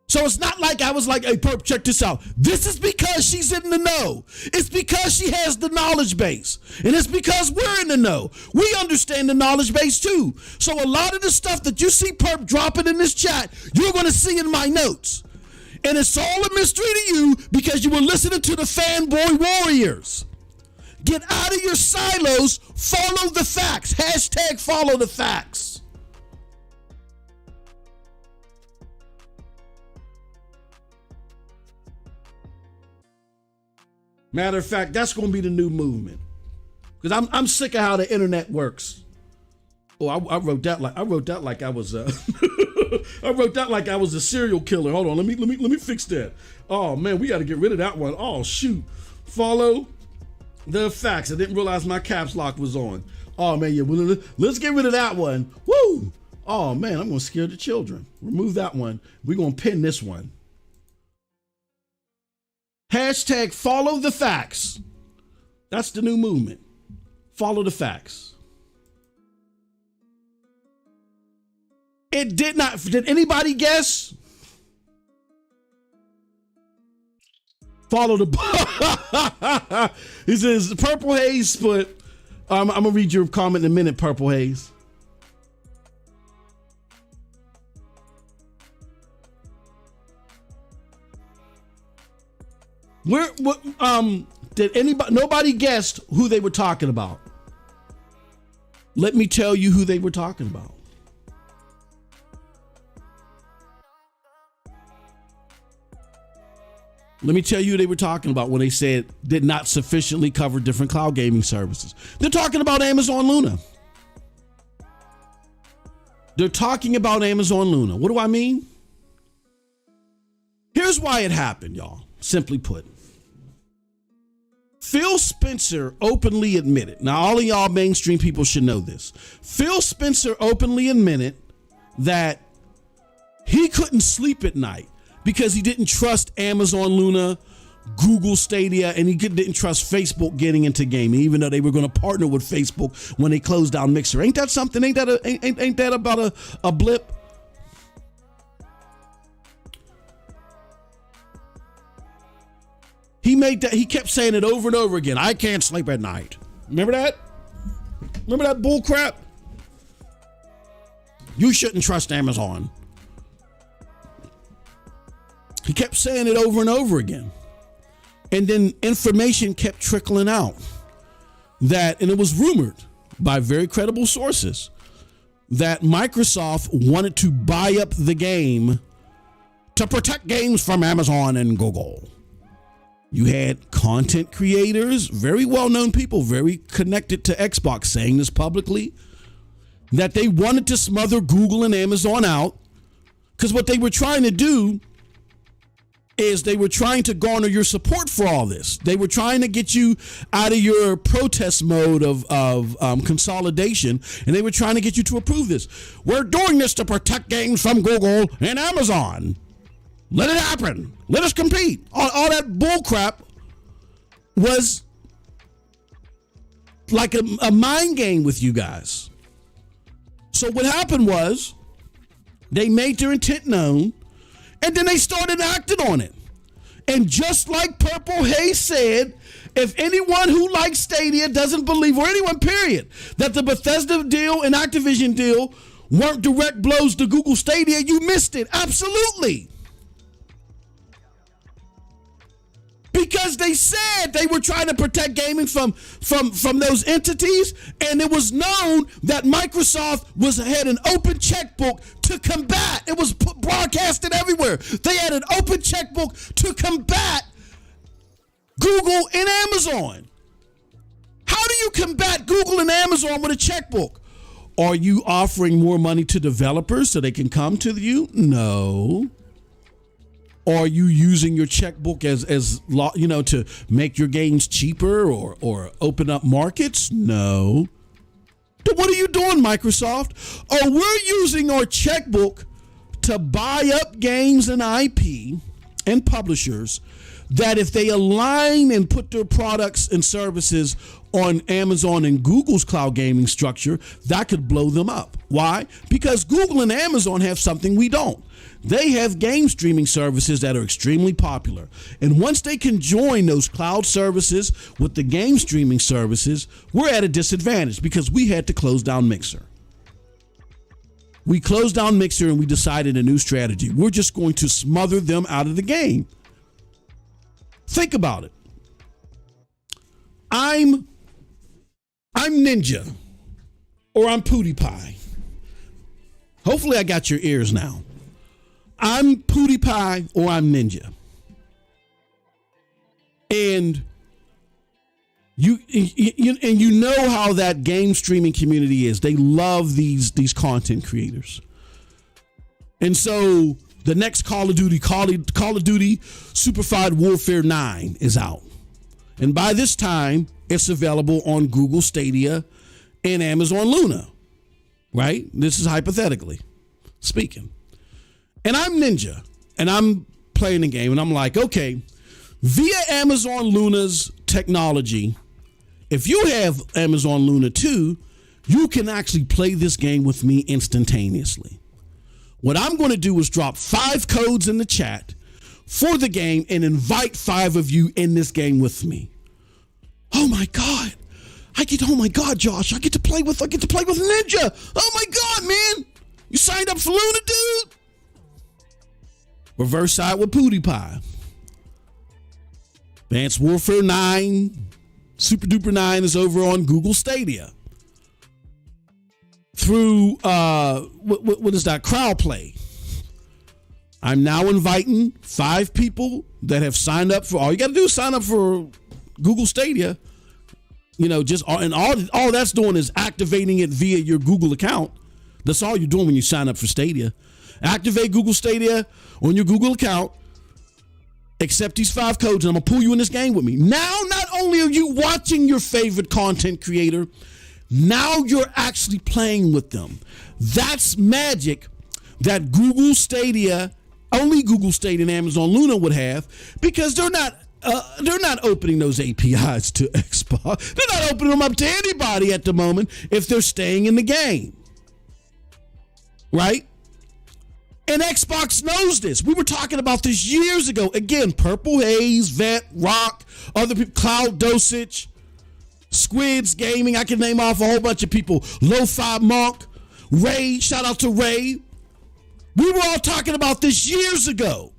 A: So it's not like I was like, hey, Perp, check this out. This is because she's in the know. It's because she has the knowledge base. And it's because we're in the know. We understand the knowledge base too. So a lot of the stuff that you see Perp dropping in this chat, you're going to see in my notes. And it's all a mystery to you because you were listening to the fanboy warriors. Get out of your silos. Follow the facts. Hashtag follow the facts. Matter of fact, that's going to be the new movement. Because I'm sick of how the internet works. Oh, I wrote that like I was I wrote that like I was a serial killer. Hold on, let me fix that. Oh man, we got to get rid of that one. Oh shoot, follow the facts. I didn't realize my caps lock was on. Oh man, yeah, well, let's get rid of that one. Woo! Oh man, I'm gonna scare the children. Remove that one. We're gonna pin this one. Hashtag follow the facts. That's the new movement. Follow the facts. It did not. Did anybody guess? Follow the. He says Purple Haze split. I'm gonna read your comment in a minute, Purple Haze. Did anybody, nobody guessed who they were talking about? Let me tell you who they were talking about. Let me tell you who they were talking about when they said did not sufficiently cover different cloud gaming services. They're talking about Amazon Luna. They're talking about Amazon Luna. What do I mean? Here's why it happened, y'all. Simply put. Phil Spencer openly admitted. Now, all of y'all mainstream people should know this. Phil Spencer openly admitted that he couldn't sleep at night because he didn't trust Amazon Luna, Google Stadia, and he didn't trust Facebook getting into gaming, even though they were going to partner with Facebook when they closed down Mixer. Ain't that something? Ain't that about a blip? He kept saying it over and over again. I can't sleep at night. Remember that? Remember that bull crap? You shouldn't trust Amazon. He kept saying it over and over again. And then information kept trickling out and it was rumored by very credible sources that Microsoft wanted to buy up the game to protect games from Amazon and Google. You had content creators, very well-known people, very connected to Xbox, saying this publicly, that they wanted to smother Google and Amazon out because what they were trying to do is they were trying to garner your support for all this. They were trying to get you out of your protest mode of consolidation, and they were trying to get you to approve this. We're doing this to protect games from Google and Amazon. Let it happen. Let us compete. All that bull crap was like a mind game with you guys. So what happened was they made their intent known, and then they started acting on it. And just like Purple Haze said, if anyone who likes Stadia doesn't believe, or anyone period, that the Bethesda deal and Activision deal weren't direct blows to Google Stadia, you missed it. Absolutely. Because they said they were trying to protect gaming from those entities, and it was known that Microsoft had an open checkbook to combat. It was broadcasted everywhere. They had an open checkbook to combat Google and Amazon. How do you combat Google and Amazon with a checkbook? Are you offering more money to developers so they can come to you? No. Are you using your checkbook as to make your games cheaper or open up markets? No. Then what are you doing, Microsoft? Oh, we're using our checkbook to buy up games and IP and publishers that if they align and put their products and services on Amazon and Google's cloud gaming structure, that could blow them up. Why? Because Google and Amazon have something we don't. They have game streaming services that are extremely popular. And once they can join those cloud services with the game streaming services, we're at a disadvantage because we had to close down Mixer. We closed down Mixer and we decided a new strategy. We're just going to smother them out of the game. Think about it. I'm Ninja, or I'm PewDiePie. Hopefully I got your ears now. I'm PewDiePie or I'm Ninja. And you know how that game streaming community is. They love these content creators. And so the next Call of Duty Superfied Warfare 9 is out. And by this time, it's available on Google Stadia and Amazon Luna. Right? This is hypothetically speaking. And I'm Ninja, and I'm playing the game, and I'm like, okay, via Amazon Luna's technology, if you have Amazon Luna 2, you can actually play this game with me instantaneously. What I'm going to do is drop 5 codes in the chat for the game and invite 5 of you in this game with me. Oh my God. Oh my God, Josh, I get to play with Ninja. Oh my God, man. You signed up for Luna, dude? Reverse side with PewDiePie. Advanced Warfare 9, Super Duper 9 is over on Google Stadia. Through, what is that? Crowd Play. I'm now inviting 5 people that have signed up for, all you got to do is sign up for Google Stadia. And all that's doing is activating it via your Google account. That's all you're doing when you sign up for Stadia. Activate Google Stadia on your Google account. Accept these 5 codes, and I'm going to pull you in this game with me. Now, not only are you watching your favorite content creator, now you're actually playing with them. That's magic that only Google Stadia and Amazon Luna would have, because they're not opening those APIs to Xbox. They're not opening them up to anybody at the moment if they're staying in the game. Right? And Xbox knows this. We were talking about this years ago. Again, Purple Haze, Vet, Rock, other people, Cloud Dosage, Squids Gaming. I can name off a whole bunch of people. Lo-Fi Monk, Ray, shout out to Ray. We were all talking about this years ago.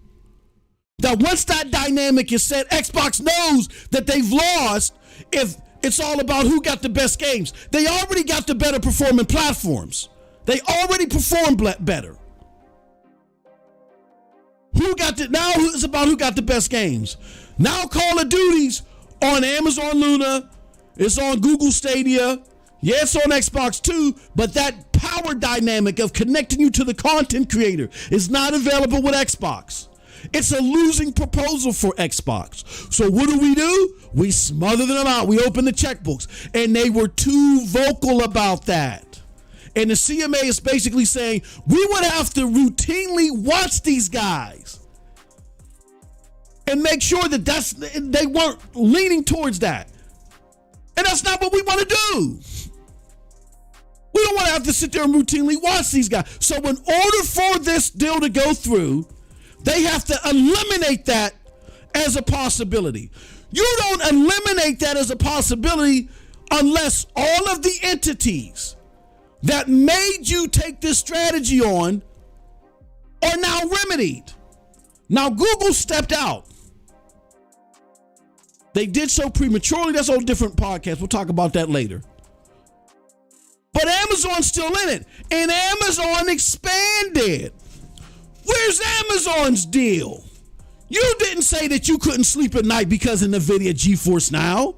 A: That once that dynamic is set, Xbox knows that they've lost if it's all about who got the best games. They already got the better performing platforms. They already perform better. Now it's about who got the best games. Now Call of Duty's on Amazon Luna. It's on Google Stadia. Yeah, it's on Xbox too, but that power dynamic of connecting you to the content creator is not available with Xbox. It's a losing proposal for Xbox. So what do? We smother them out. We open the checkbooks, and they were too vocal about that. And the CMA is basically saying we would have to routinely watch these guys and make sure that they weren't leaning towards that. And that's not what we want to do. We don't want to have to sit there and routinely watch these guys. So in order for this deal to go through, they have to eliminate that as a possibility. You don't eliminate that as a possibility unless all of the entities that made you take this strategy on are now remedied. Now, Google stepped out. They did so prematurely. That's a whole different podcast. We'll talk about that later. But Amazon's still in it. And Amazon expanded. Where's Amazon's deal? You didn't say that you couldn't sleep at night because of Nividia Geforce Now.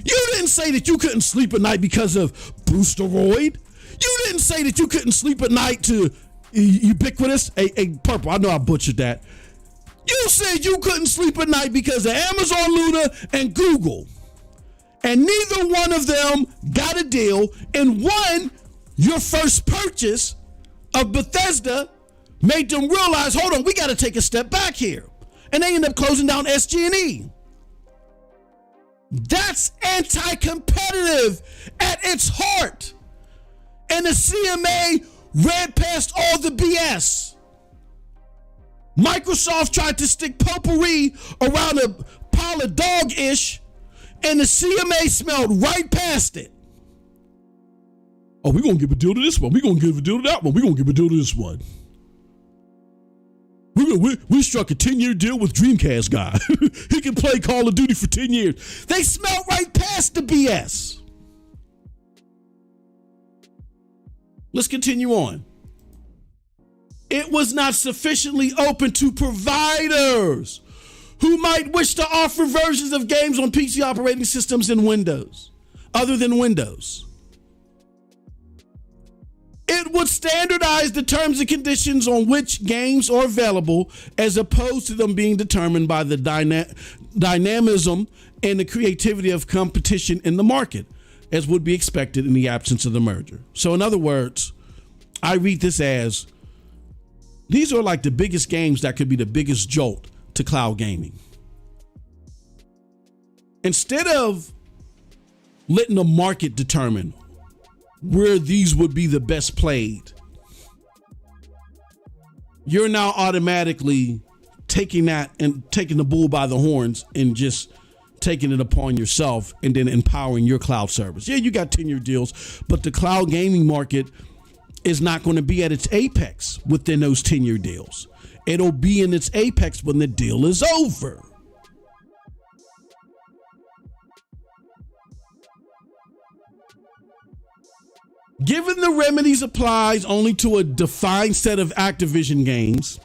A: You didn't say that you couldn't sleep at night because of Boosteroid. You didn't say that you couldn't sleep at night to Ubiquitous. Hey, Purple, I know I butchered that. You said you couldn't sleep at night because of Amazon Luna and Google. And neither one of them got a deal. And one, your first purchase of Bethesda made them realize, hold on, we got to take a step back here. And they end up closing down SG&E. That's anti-competitive at its heart. And the CMA read past all the BS. Microsoft tried to stick potpourri around a pile of dog-ish, and the CMA smelled right past it. Oh, we're going to give a deal to this one. We're going to give a deal to that one. We're going to give a deal to this one. We struck a 10-year deal with Dreamcast guy. He can play Call of Duty for 10 years. They smelled right past the BS. Let's continue on. It was not sufficiently open to providers who might wish to offer versions of games on PC operating systems in Windows, other than Windows. It would standardize the terms and conditions on which games are available, as opposed to them being determined by the dynamism and the creativity of competition in the market, as would be expected in the absence of the merger. So in other words, I read this as, these are like the biggest games that could be the biggest jolt to cloud gaming. Instead of letting the market determine where these would be the best played, you're now automatically taking that and taking the bull by the horns and just taking it upon yourself and then empowering your cloud service. Yeah, you got 10-year deals, but the cloud gaming market is not going to be at its apex within those 10-year deals. It'll be in its apex when the deal is over. Given the remedies applies only to a defined set of Activision games,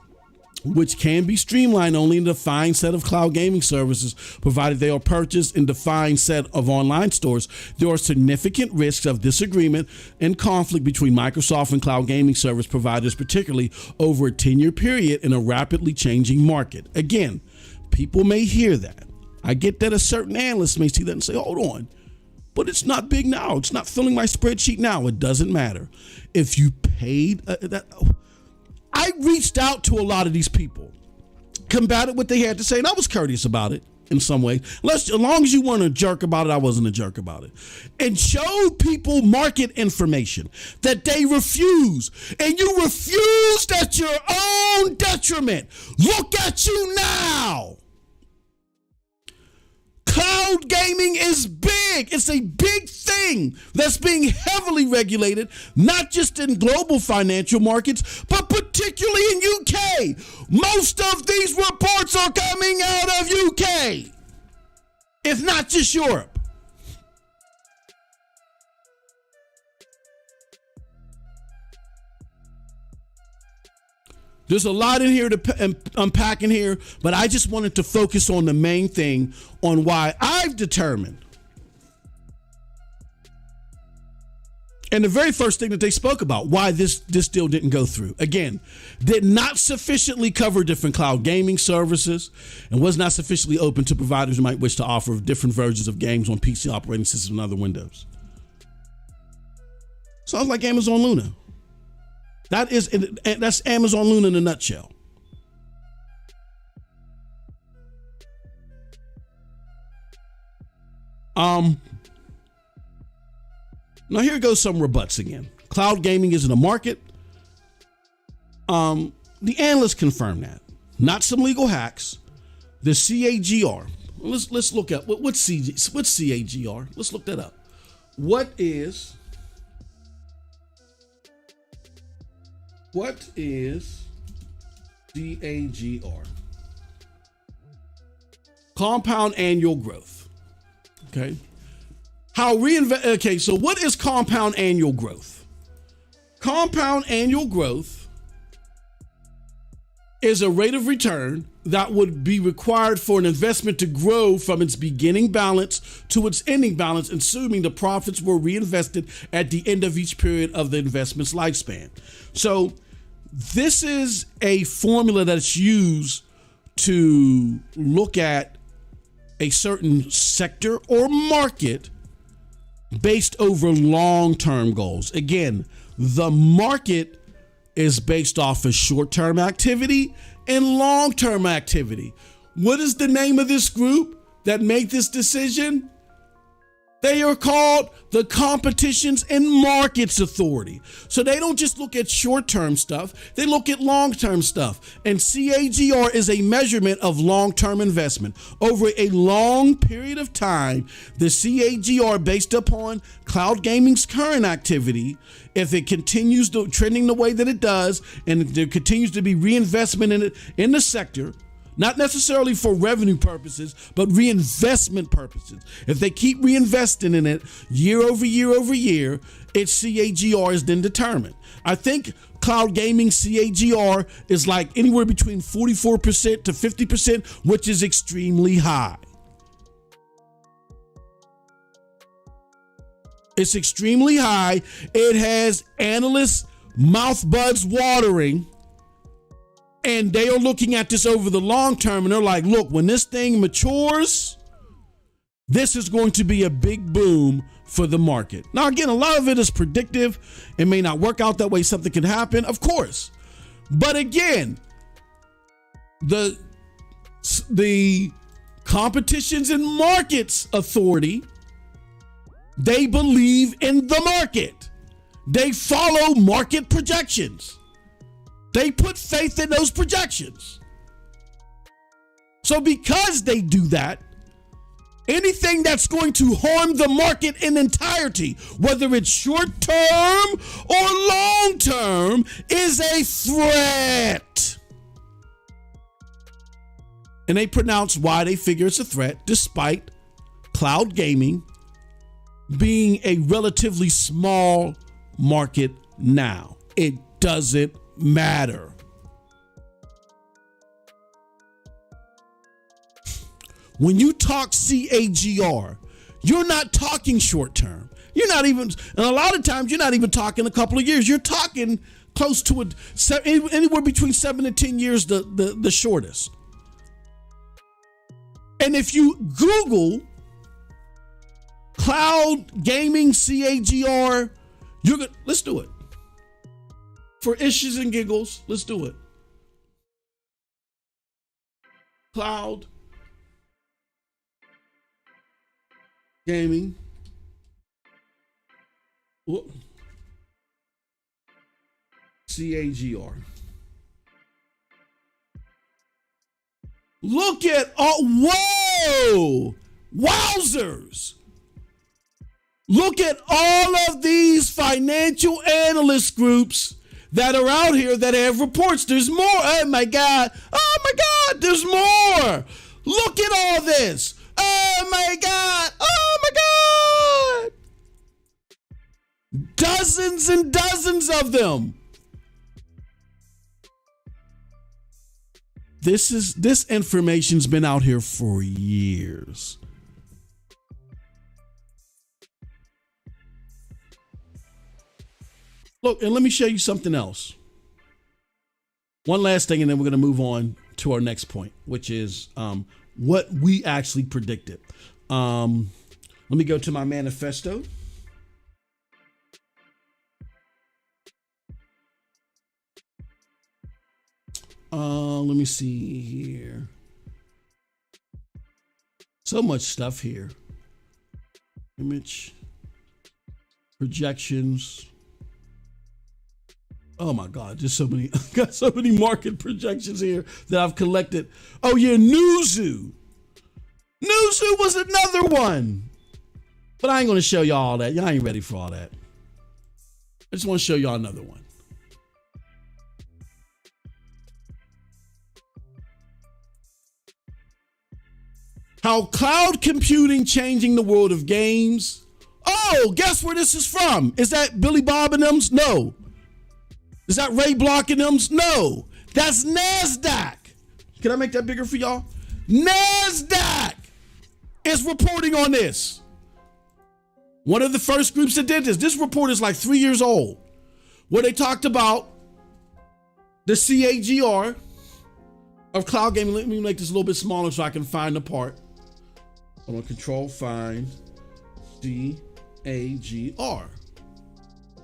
A: which can be streamlined only in a defined set of cloud gaming services, provided they are purchased in defined set of online stores. There are significant risks of disagreement and conflict between Microsoft and cloud gaming service providers, particularly over a 10-year period in a rapidly changing market. Again, people may hear that. I get that a certain analyst may see that and say, hold on, but it's not big now. It's not filling my spreadsheet now. It doesn't matter. If you paid I reached out to a lot of these people, combated what they had to say, and I was courteous about it in some way. As long as you weren't a jerk about it, I wasn't a jerk about it. And showed people market information that they refuse. And you refused at your own detriment. Look at you now. Cloud gaming is big. It's a big thing that's being heavily regulated, not just in global financial markets, but particularly in UK. Most of these reports are coming out of UK, if not just Europe. There's a lot in here to unpack in here, but I just wanted to focus on the main thing, on why I've determined. And the very first thing that they spoke about, why this deal didn't go through. Again, did not sufficiently cover different cloud gaming services and was not sufficiently open to providers who might wish to offer different versions of games on PC operating systems and other Windows. Sounds like Amazon Luna. That's Amazon Luna in a nutshell. Now here goes some rebuts again. Cloud gaming isn't a market. The analysts confirm that. Not some legal hacks. The CAGR. Let's look at what's CAGR. Let's look that up. What is CAGR? Compound annual growth. Okay. So what is compound annual growth? Compound annual growth is a rate of return that would be required for an investment to grow from its beginning balance to its ending balance, assuming the profits were reinvested at the end of each period of the investment's lifespan. So this is a formula that's used to look at a certain sector or market based over long-term goals. Again, the market is based off of short-term activity and long-term activity. What is the name of this group that make this decision? They are called the Competitions and Markets Authority. So they don't just look at short-term stuff, they look at long-term stuff. And CAGR is a measurement of long-term investment. Over a long period of time, the CAGR, based upon cloud gaming's current activity, if it continues trending the way that it does, and there continues to be reinvestment in it in the sector, not necessarily for revenue purposes, but reinvestment purposes. If they keep reinvesting in it year over year over year, its CAGR is then determined. I think cloud gaming CAGR is like anywhere between 44% to 50%, which is extremely high. It's extremely high. It has analysts' mouth buds watering. And they are looking at this over the long term, and they're like, look, when this thing matures, this is going to be a big boom for the market. Now, again, a lot of it is predictive. It may not work out that way. Something can happen, of course. But again, the Competitions and Markets Authority, they believe in the market. They follow market projections. They put faith in those projections. So because they do that, anything that's going to harm the market in entirety, whether it's short term or long term, is a threat. And they pronounce why they figure it's a threat, despite cloud gaming being a relatively small market now. It doesn't matter. When you talk CAGR, you're not talking short term. You're not even, and a lot of times you're not even talking a couple of years. You're talking close to anywhere between 7 and 10 years, the shortest. And if you Google cloud gaming CAGR, let's do it. For issues and giggles, let's do it. Cloud gaming. CAGR. Look at whoa! Wowzers! Look at all of these financial analyst groups that are out here that have reports. There's more. Oh my God. Oh my God. There's more. Look at all this. Oh my God. Oh my God. Dozens and dozens of them. This information's been out here for years. Look, and let me show you something else. One last thing, and then we're going to move on to our next point, which is what we actually predicted. Let me go to my manifesto. Let me see here. So much stuff here. Image, projections. Oh my God, just so many. Got so many market projections here that I've collected. Oh yeah, Newzoo. Newzoo was another one. But I ain't going to show y'all all that. Y'all ain't ready for all that. I just want to show y'all another one. How cloud computing changing the world of games. Oh, guess where this is from? Is that Billy Bob and them's? No. Is that Ray Block and them's? No. That's NASDAQ. Can I make that bigger for y'all? NASDAQ is reporting on this. One of the first groups that did this. This report is like 3 years old, where they talked about the CAGR of cloud gaming. Let me make this a little bit smaller so I can find the part. I'm going to control find CAGR.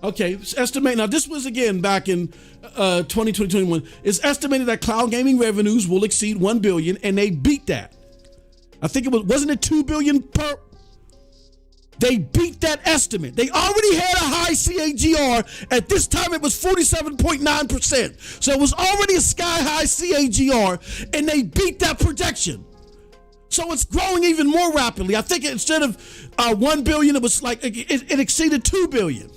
A: Okay, it's estimated. Now, this was again back in 2021. It's estimated that cloud gaming revenues will exceed 1 billion, and they beat that. I think wasn't it 2 billion per? They beat that estimate. They already had a high CAGR. At this time, it was 47.9%. So it was already a sky high CAGR, and they beat that projection. So it's growing even more rapidly. I think instead of 1 billion, it was like it exceeded 2 billion.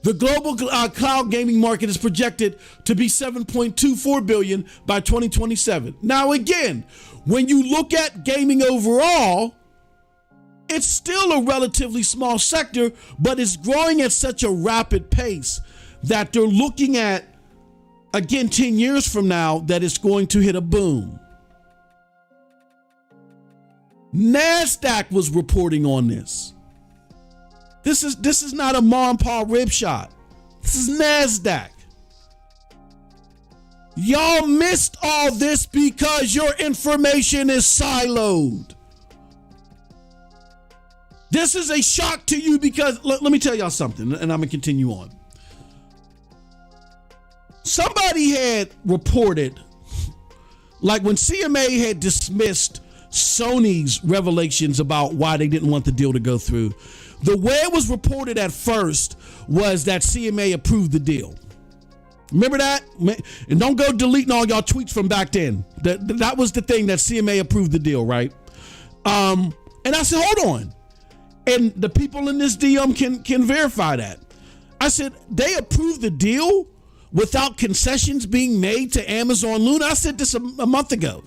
A: The global cloud gaming market is projected to be 7.24 billion by 2027. Now, again, when you look at gaming overall, it's still a relatively small sector, but it's growing at such a rapid pace that they're looking at, again, 10 years from now, that it's going to hit a boom. NASDAQ was reporting on this. This is not a mom and pa rib shot. This is NASDAQ. Y'all missed all this because your information is siloed. This is a shock to you because, let me tell y'all something, and I'm going to continue on. Somebody had reported, like when CMA had dismissed Sony's revelations about why they didn't want the deal to go through, the way it was reported at first was that CMA approved the deal. Remember that? And don't go deleting all y'all tweets from back then. That was the thing, that CMA approved the deal, right? And I said, hold on. And the people in this DM can verify that. I said, they approved the deal without concessions being made to Amazon Luna? I said this a month ago.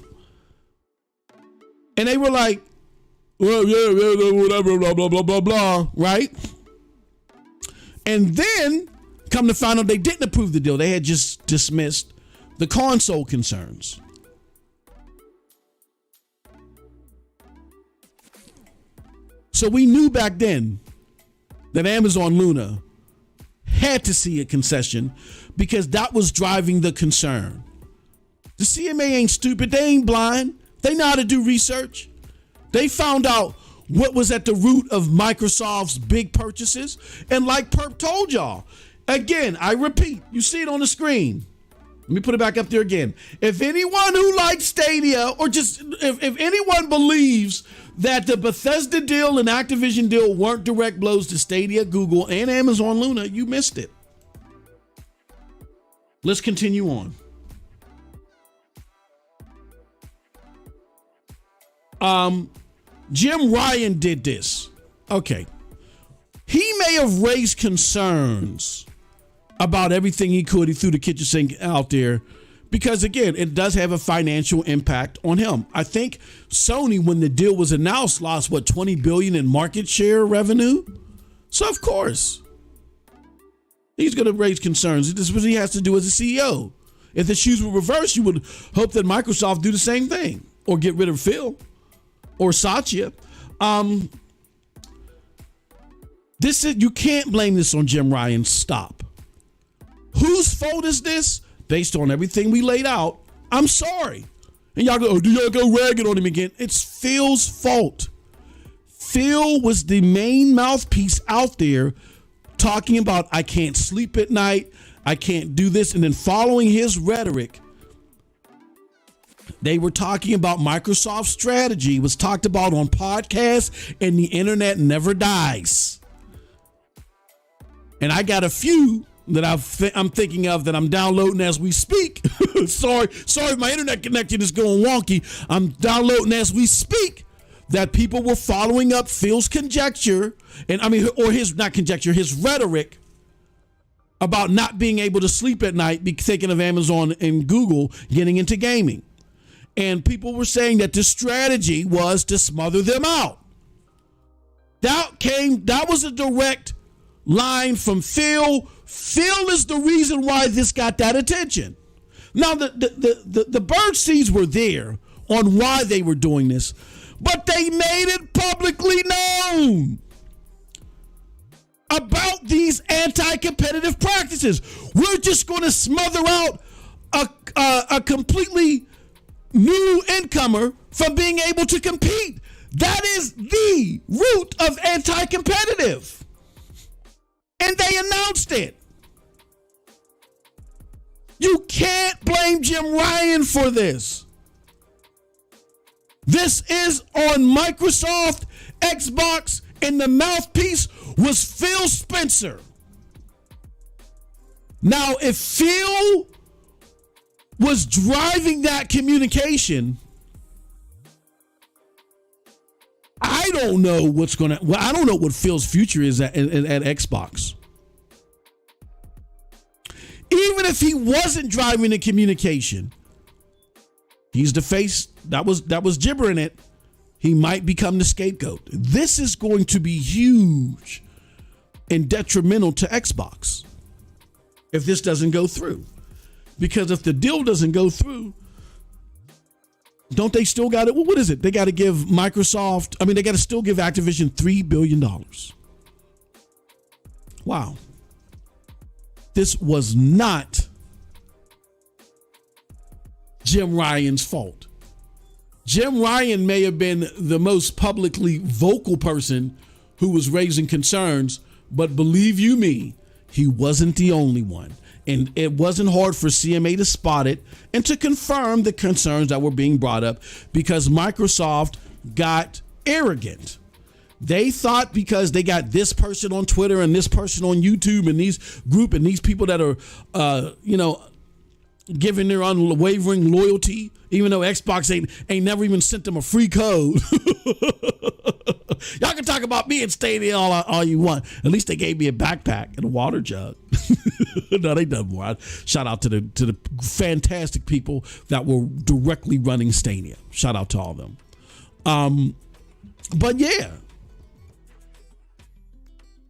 A: And they were like, well, yeah, whatever, blah, blah, blah, blah, blah, right? And then, come to find out, they didn't approve the deal. They had just dismissed the console concerns. So we knew back then that Amazon Luna had to see a concession because that was driving the concern. The CMA ain't stupid. They ain't blind. They know how to do research. They found out what was at the root of Microsoft's big purchases. And like Perp told y'all, again, I repeat, you see it on the screen. Let me put it back up there again. If anyone who likes Stadia, or just if anyone believes that the Bethesda deal and Activision deal weren't direct blows to Stadia, Google, and Amazon Luna, you missed it. Let's continue on. Jim Ryan did this. Okay. He may have raised concerns about everything he could. He threw the kitchen sink out there because, again, it does have a financial impact on him. I think Sony, when the deal was announced, lost, $20 billion in market share revenue? So, of course, he's going to raise concerns. This is what he has to do as a CEO. If the shoes were reversed, you would hope that Microsoft do the same thing or get rid of Phil or Satya. You can't blame this on Jim Ryan. Stop. Whose fault is this? Based on everything we laid out, I'm sorry. And y'all go, do y'all go ragging on him again? It's Phil's fault. Phil was the main mouthpiece out there talking about, I can't sleep at night, I can't do this. And then following his rhetoric, they were talking about Microsoft's strategy was talked about on podcasts, and the internet never dies. And I got a few that I'm thinking of that I'm downloading as we speak. sorry, my internet connection is going wonky. I'm downloading as we speak that people were following up Phil's conjecture, his rhetoric about not being able to sleep at night, thinking of Amazon and Google getting into gaming. And people were saying that the strategy was to smother them out. That was a direct line from Phil. Phil is the reason why this got that attention. Now, the bird seeds were there on why they were doing this, but they made it publicly known about these anti-competitive practices. We're just going to smother out a completely new incomer from being able to compete. That is the root of anti-competitive. And they announced it. You can't blame Jim Ryan for this. This is on Microsoft, Xbox, and the mouthpiece was Phil Spencer. Now, if Phil was driving that communication, I don't know I don't know what Phil's future is at Xbox. Even if he wasn't driving the communication, he's the face that was gibbering it. He might become the scapegoat. This is going to be huge and detrimental to Xbox if this doesn't go through. Because if the deal doesn't go through, don't they still got it? Well, what is it? They got to give Microsoft, they got to still give Activision $3 billion. Wow. This was not Jim Ryan's fault. Jim Ryan may have been the most publicly vocal person who was raising concerns, but believe you me, he wasn't the only one. And it wasn't hard for CMA to spot it and to confirm the concerns that were being brought up because Microsoft got arrogant. They thought because they got this person on Twitter and this person on YouTube and these people that are, giving their unwavering loyalty, even though Xbox ain't never even sent them a free code. Y'all can talk about me and Stadia all you want. At least they gave me a backpack and a water jug. No, they done more. Shout out to the fantastic people that were directly running Stadia. Shout out to all of them. But yeah,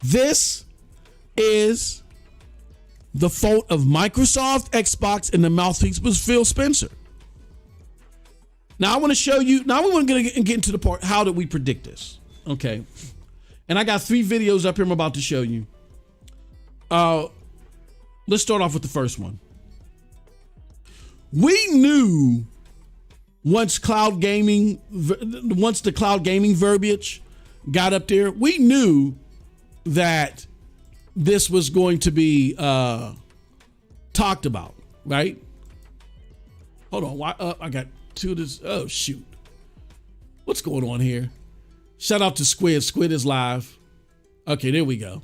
A: this is the fault of Microsoft, Xbox, and the mouthpiece was Phil Spencer. Now I want to show you. Now we want to get into the part. How did we predict this? Okay. And I got 3 videos up here I'm about to show you. Let's start off with the first one. We knew once the cloud gaming verbiage got up there, we knew that this was going to be talked about, right? Hold on, why? I got 2 of this. Oh shoot, what's going on here? Shout out to Squid. Squid is live. Okay, there we go.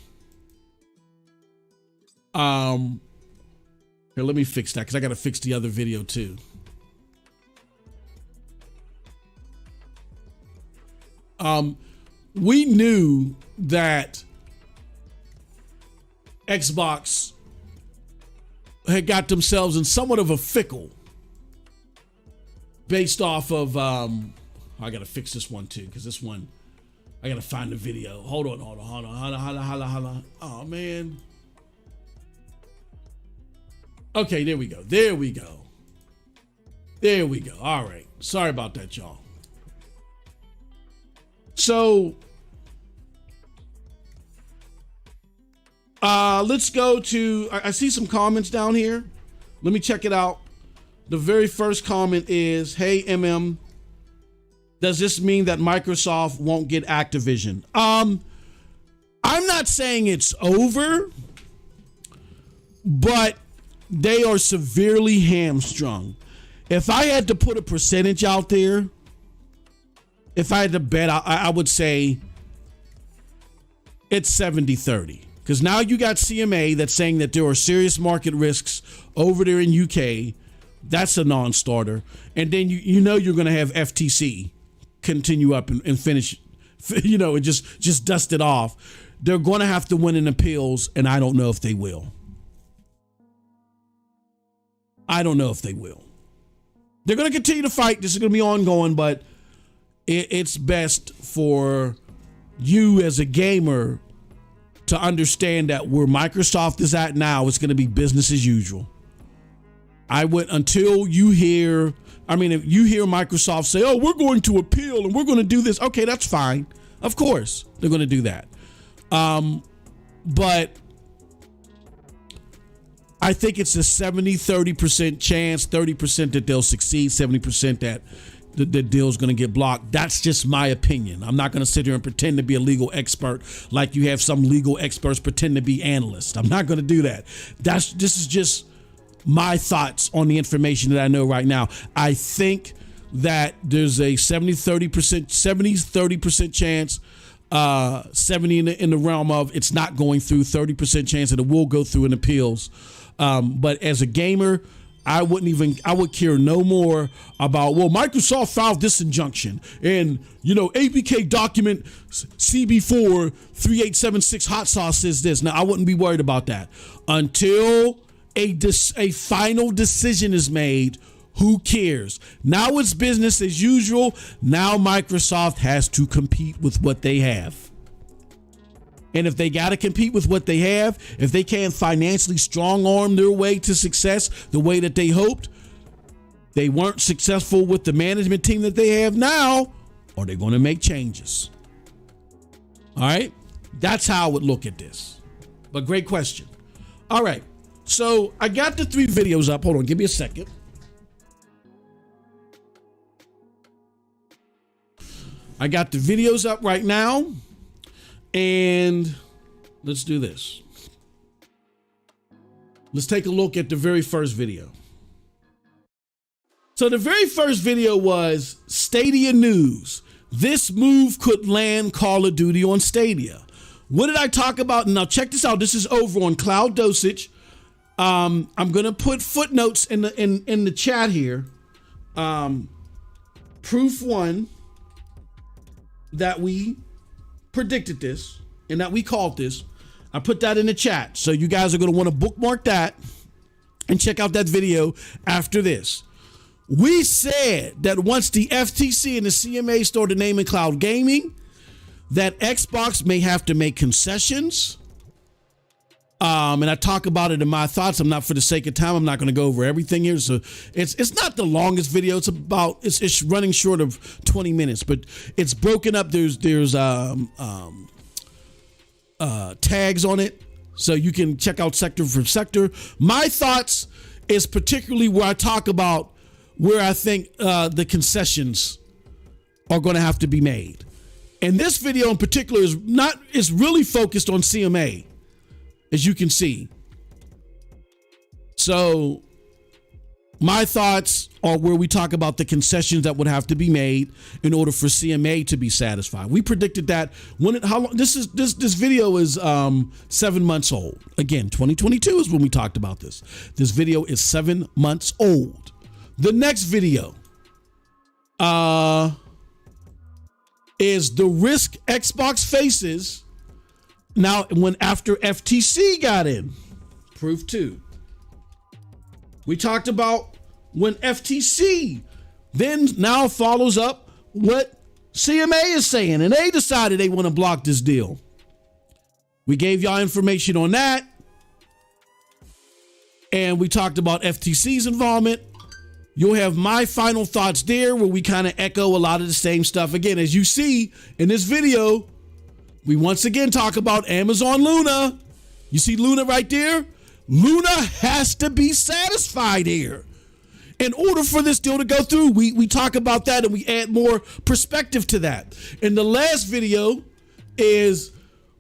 A: Here, let me fix that because I got to fix the other video too. We knew that Xbox had got themselves in somewhat of a fickle based off of, I got to fix this one too because this one, I got to find the video. Hold on. Oh, man. Okay, there we go. All right. Sorry about that, y'all. So, let's go to, I see some comments down here. Let me check it out. The very first comment is, hey, does this mean that Microsoft won't get Activision? I'm not saying it's over, but they are severely hamstrung. If I had to put a percentage out there, if I had to bet, I would say it's 70-30. Because now you got CMA that's saying that there are serious market risks over there in UK. That's a non-starter. And then you know you're going to have FTC continue up and finish, and just dust it off. They're going to have to win in appeals, and I don't know if they will. They're going to continue to fight. This is going to be ongoing, but it's best for you as a gamer to understand that where Microsoft is at now, it's going to be business as usual. Until you hear, if you hear Microsoft say, oh, we're going to appeal and we're going to do this. Okay, that's fine. Of course, they're going to do that. But I think it's a 70-30% chance, 30% that they'll succeed, 70% that the deal's going to get blocked. That's just my opinion. I'm not going to sit here and pretend to be a legal expert like you have some legal experts pretend to be analysts. I'm not going to do that. This is just my thoughts on the information that I know right now. I think that there's a 70-30% chance, 70 in the realm of it's not going through, 30% chance that it will go through in appeals. But as a gamer, I would care no more about, well, Microsoft filed this injunction and, ABK document CB4 3876 hot sauce says this. Now, I wouldn't be worried about that until a final decision is made. Who cares? Now it's business as usual. Now Microsoft has to compete with what they have. And if they got to compete with what they have, if they can't financially strong arm their way to success the way that they hoped, they weren't successful with the management team that they have now, are they going to make changes? All right. That's how I would look at this. But great question. All right. So I got the 3 videos up. Hold on. Give me a second. I got the videos up right now. And let's do this. Let's take a look at the very first video. So the very first video was Stadia news. This move could land Call of Duty on Stadia. What did I talk about? Now check this out. This is over on Cloud Dosage. I'm gonna put footnotes in the chat here. Proof 1 that we predicted this and that we called this. I put that in the chat. So you guys are going to want to bookmark that and check out that video after this. We said that once the FTC and the CMA started naming cloud gaming, that Xbox may have to make concessions. And I talk about it in my thoughts. I'm not, for the sake of time, I'm not going to go over everything here. So it's not the longest video. It's running short of 20 minutes, but it's broken up. There's tags on it, so you can check out sector for sector. My thoughts is particularly where I talk about where I think the concessions are going to have to be made. And this video in particular is really focused on CMA, as you can see. So my thoughts are where we talk about the concessions that would have to be made in order for CMA to be satisfied. We predicted that how long this video is 7 months old. Again, 2022 is when we talked about this. This video is 7 months old. The next video is the risk Xbox faces now after FTC got in. Proof 2. We talked about when FTC then now follows up what CMA is saying, and they decided they want to block this deal. We gave y'all information on that, and we talked about FTC's involvement. You'll have my final thoughts there, where we kind of echo a lot of the same stuff. Again, as you see in this video, we once again talk about Amazon Luna. You see Luna right there? Luna has to be satisfied here. In order for this deal to go through, we talk about that and we add more perspective to that. And the last video is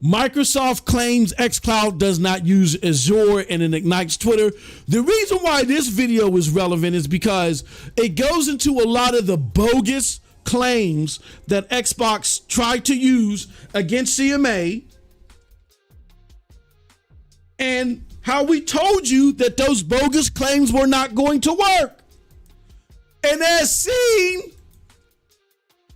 A: Microsoft claims Xcloud does not use Azure and it ignites Twitter. The reason why this video is relevant is because it goes into a lot of the bogus claims that Xbox tried to use against CMA, and how we told you that those bogus claims were not going to work. And as seen,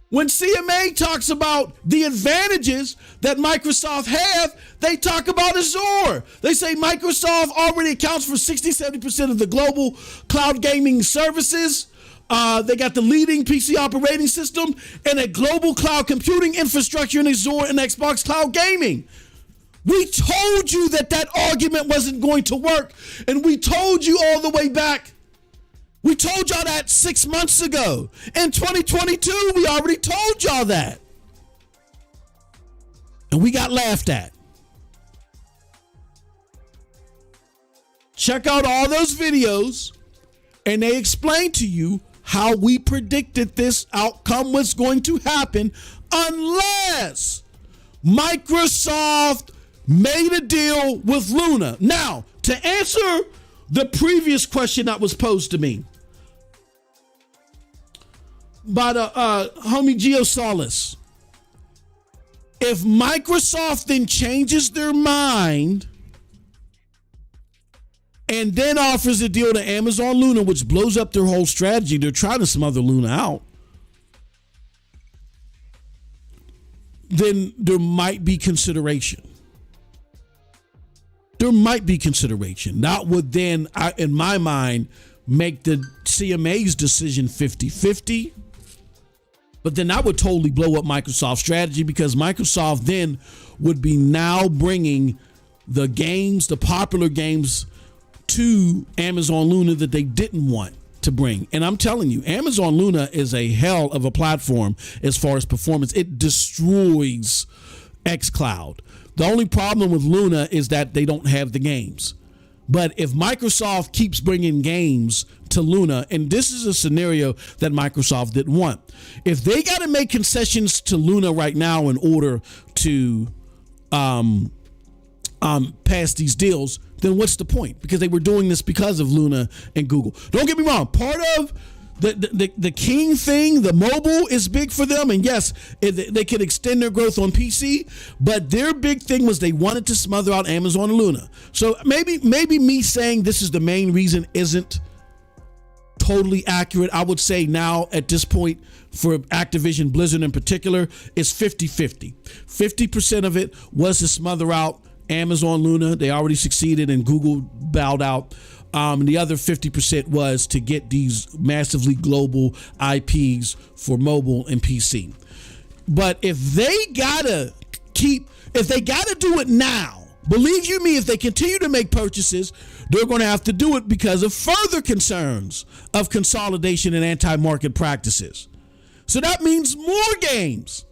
A: when CMA talks about the advantages that Microsoft have, they talk about Azure. They say Microsoft already accounts for 60-70% of the global cloud gaming services. They got the leading PC operating system and a global cloud computing infrastructure in Azure and Xbox Cloud Gaming. We told you that argument wasn't going to work, and we told you all the way back. We told y'all that 6 months ago. In 2022, we already told y'all that. And we got laughed at. Check out all those videos, and they explain to you how we predicted this outcome was going to happen unless Microsoft made a deal with Luna. Now, to answer the previous question that was posed to me by the homie Geosalis, if Microsoft then changes their mind and then offers a deal to Amazon Luna, which blows up their whole strategy, they're trying to smother Luna out, then there might be consideration. There might be consideration. That would then, in my mind, make the CMA's decision 50-50. But then that would totally blow up Microsoft's strategy, because Microsoft then would be now bringing the games, the popular games, to Amazon Luna that they didn't want to bring. And I'm telling you, Amazon Luna is a hell of a platform as far as performance. It destroys Xcloud. The only problem with Luna is that they don't have the games. But if Microsoft keeps bringing games to Luna, and this is a scenario that Microsoft didn't want, if they got to make concessions to Luna right now in order to pass these deals, then what's the point? Because they were doing this because of Luna and Google. Don't get me wrong. Part of the King thing, the mobile, is big for them, and yes, they could extend their growth on PC, but their big thing was they wanted to smother out Amazon and Luna. So maybe me saying this is the main reason isn't totally accurate. I would say now at this point for Activision Blizzard in particular, it's 50-50. 50% of it was to smother out Amazon Luna. They already succeeded and Google bowed out. And the other 50% was to get these massively global IPs for mobile and PC. But if they gotta do it now, believe you me, if they continue to make purchases, they're going to have to do it because of further concerns of consolidation and anti-market practices. So that means more games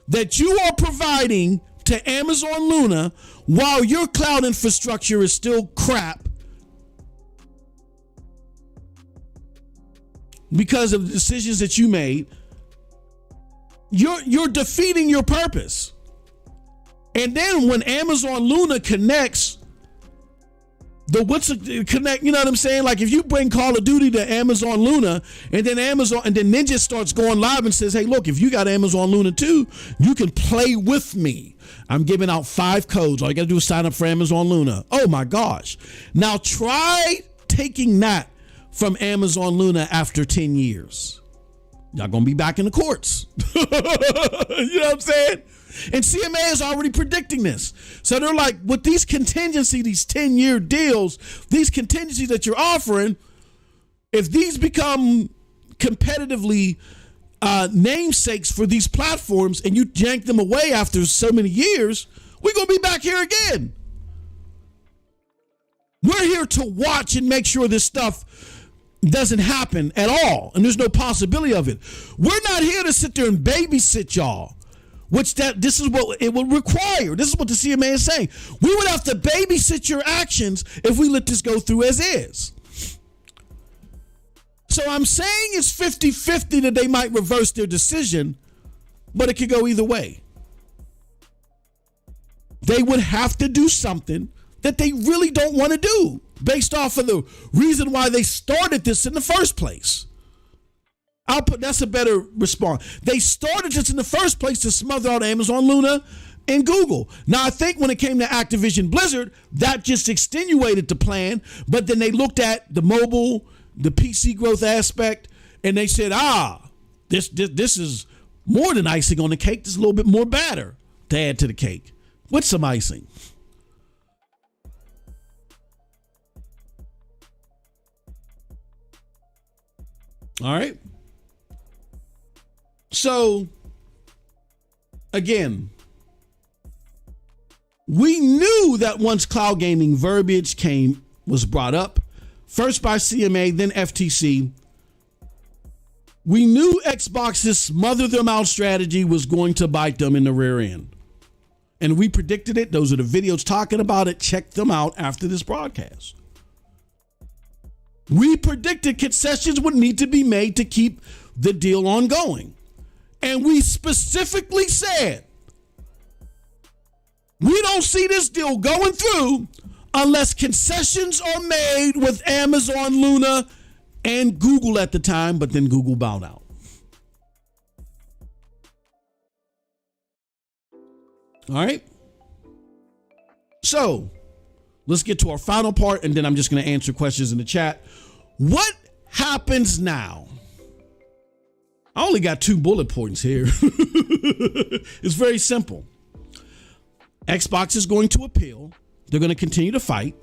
A: that you are providing to Amazon Luna while your cloud infrastructure is still crap because of the decisions that you made, you're defeating your purpose. And then when Amazon Luna connects connect, you know what I'm saying? Like if you bring Call of Duty to Amazon Luna and then Ninja starts going live and says, hey, look, if you got Amazon Luna too, you can play with me. I'm giving out 5 codes. All you got to do is sign up for Amazon Luna. Oh my gosh. Now try taking that from Amazon Luna after 10 years. Y'all going to be back in the courts. You know what I'm saying? And CMA is already predicting this. So they're like, with these contingency, these 10-year deals, these contingencies that you're offering, if these become competitively namesakes for these platforms and you yank them away after so many years, we're going to be back here again. We're here to watch and make sure this stuff doesn't happen at all. And there's no possibility of it. We're not here to sit there and babysit y'all. This is what it would require. This is what the CMA is saying. We would have to babysit your actions if we let this go through as is. So I'm saying it's 50-50 that they might reverse their decision, but it could go either way. They would have to do something that they really don't want to do based off of the reason why they started this in the first place. That's a better response. They started this in the first place to smother out Amazon Luna and Google. Now, I think when it came to Activision Blizzard, that just extenuated the plan. But then they looked at the mobile, the PC growth aspect, and they said, this is more than icing on the cake. There's a little bit more batter to add to the cake with some icing. All right. So, again, we knew that once cloud gaming verbiage was brought up, first by CMA, then FTC, we knew Xbox's smother them out strategy was going to bite them in the rear end. And we predicted it. Those are the videos talking about it. Check them out after this broadcast. We predicted concessions would need to be made to keep the deal ongoing. And we specifically said, we don't see this deal going through unless concessions are made with Amazon Luna and Google at the time, but then Google bowed out. All right. So let's get to our final part, and then I'm just going to answer questions in the chat. What happens now? I only got 2 bullet points here. It's very simple. Xbox is going to appeal. They're going to continue to fight.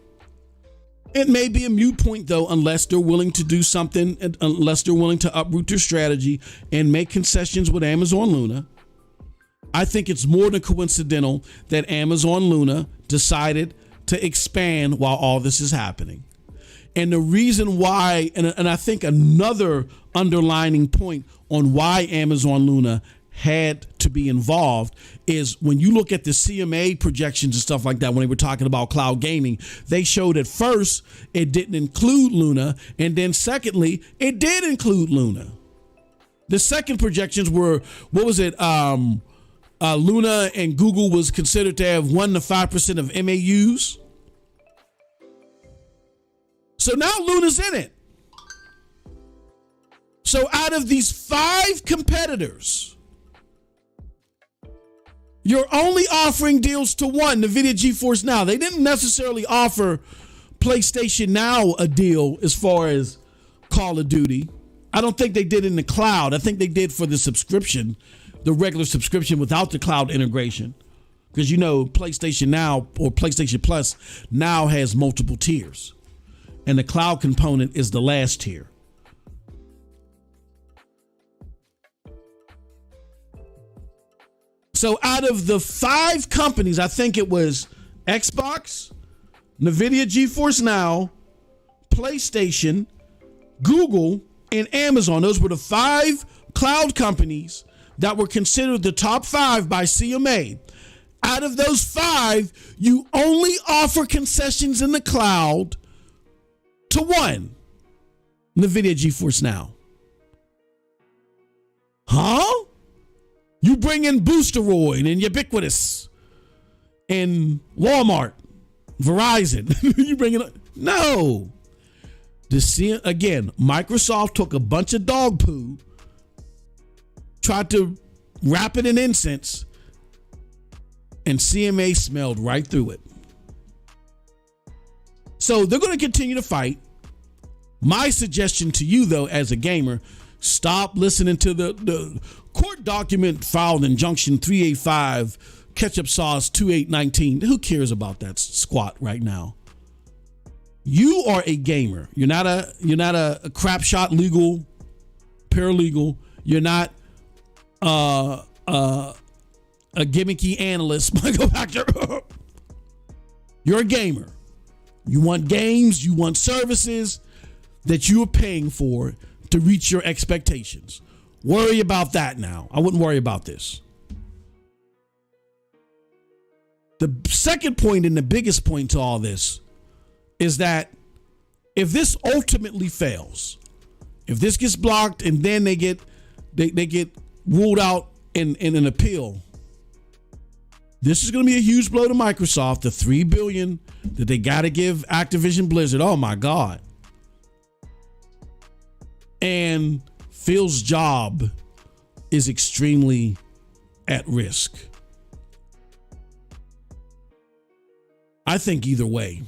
A: It may be a moot point, though, unless they're willing to do something, unless they're willing to uproot their strategy and make concessions with Amazon Luna. I think it's more than coincidental that Amazon Luna decided to expand while all this is happening. And the reason why, and I think another underlining point on why Amazon Luna had to be involved is when you look at the CMA projections and stuff like that, when they were talking about cloud gaming, they showed at first it didn't include Luna. And then secondly, it did include Luna. The second projections were, what was it? Luna and Google was considered to have 1 to 5% of MAUs. So now Luna's in it. So out of these 5 competitors, you're only offering deals to one, Nividia Geforce Now. They didn't necessarily offer PlayStation Now a deal as far as Call of Duty. I don't think they did in the cloud. I think they did for the subscription, the regular subscription without the cloud integration. Because, you know, PlayStation Now or PlayStation Plus now has multiple tiers. And the cloud component is the last tier. So out of the 5 companies, I think it was Xbox, Nividia Geforce Now, PlayStation, Google, and Amazon. Those were the 5 cloud companies that were considered the top 5 by CMA. Out of those 5, you only offer concessions in the cloud to one, Nividia Geforce Now. Huh? You bring in Boosteroid and Ubiquitous and Walmart, Verizon. You bring it up. No. Again, Microsoft took a bunch of dog poo, tried to wrap it in incense, and CMA smelled right through it. So they're going to continue to fight. My suggestion to you, though, as a gamer, stop listening to the court document filed injunction 385 ketchup sauce 2819. Who cares about that squat right now? You are a gamer. You're not a crap shot legal paralegal. You're not a gimmicky analyst. Michael Baxter. You're a gamer. You want games. You want services that you are paying for to reach your expectations. Worry about that now. I wouldn't worry about this. The second point and the biggest point to all this is that if this ultimately fails, if this gets blocked and then they get ruled out in an appeal, this is going to be a huge blow to Microsoft. The $3 billion that they got to give Activision Blizzard. Oh my God. And Phil's job is extremely at risk. I think either way.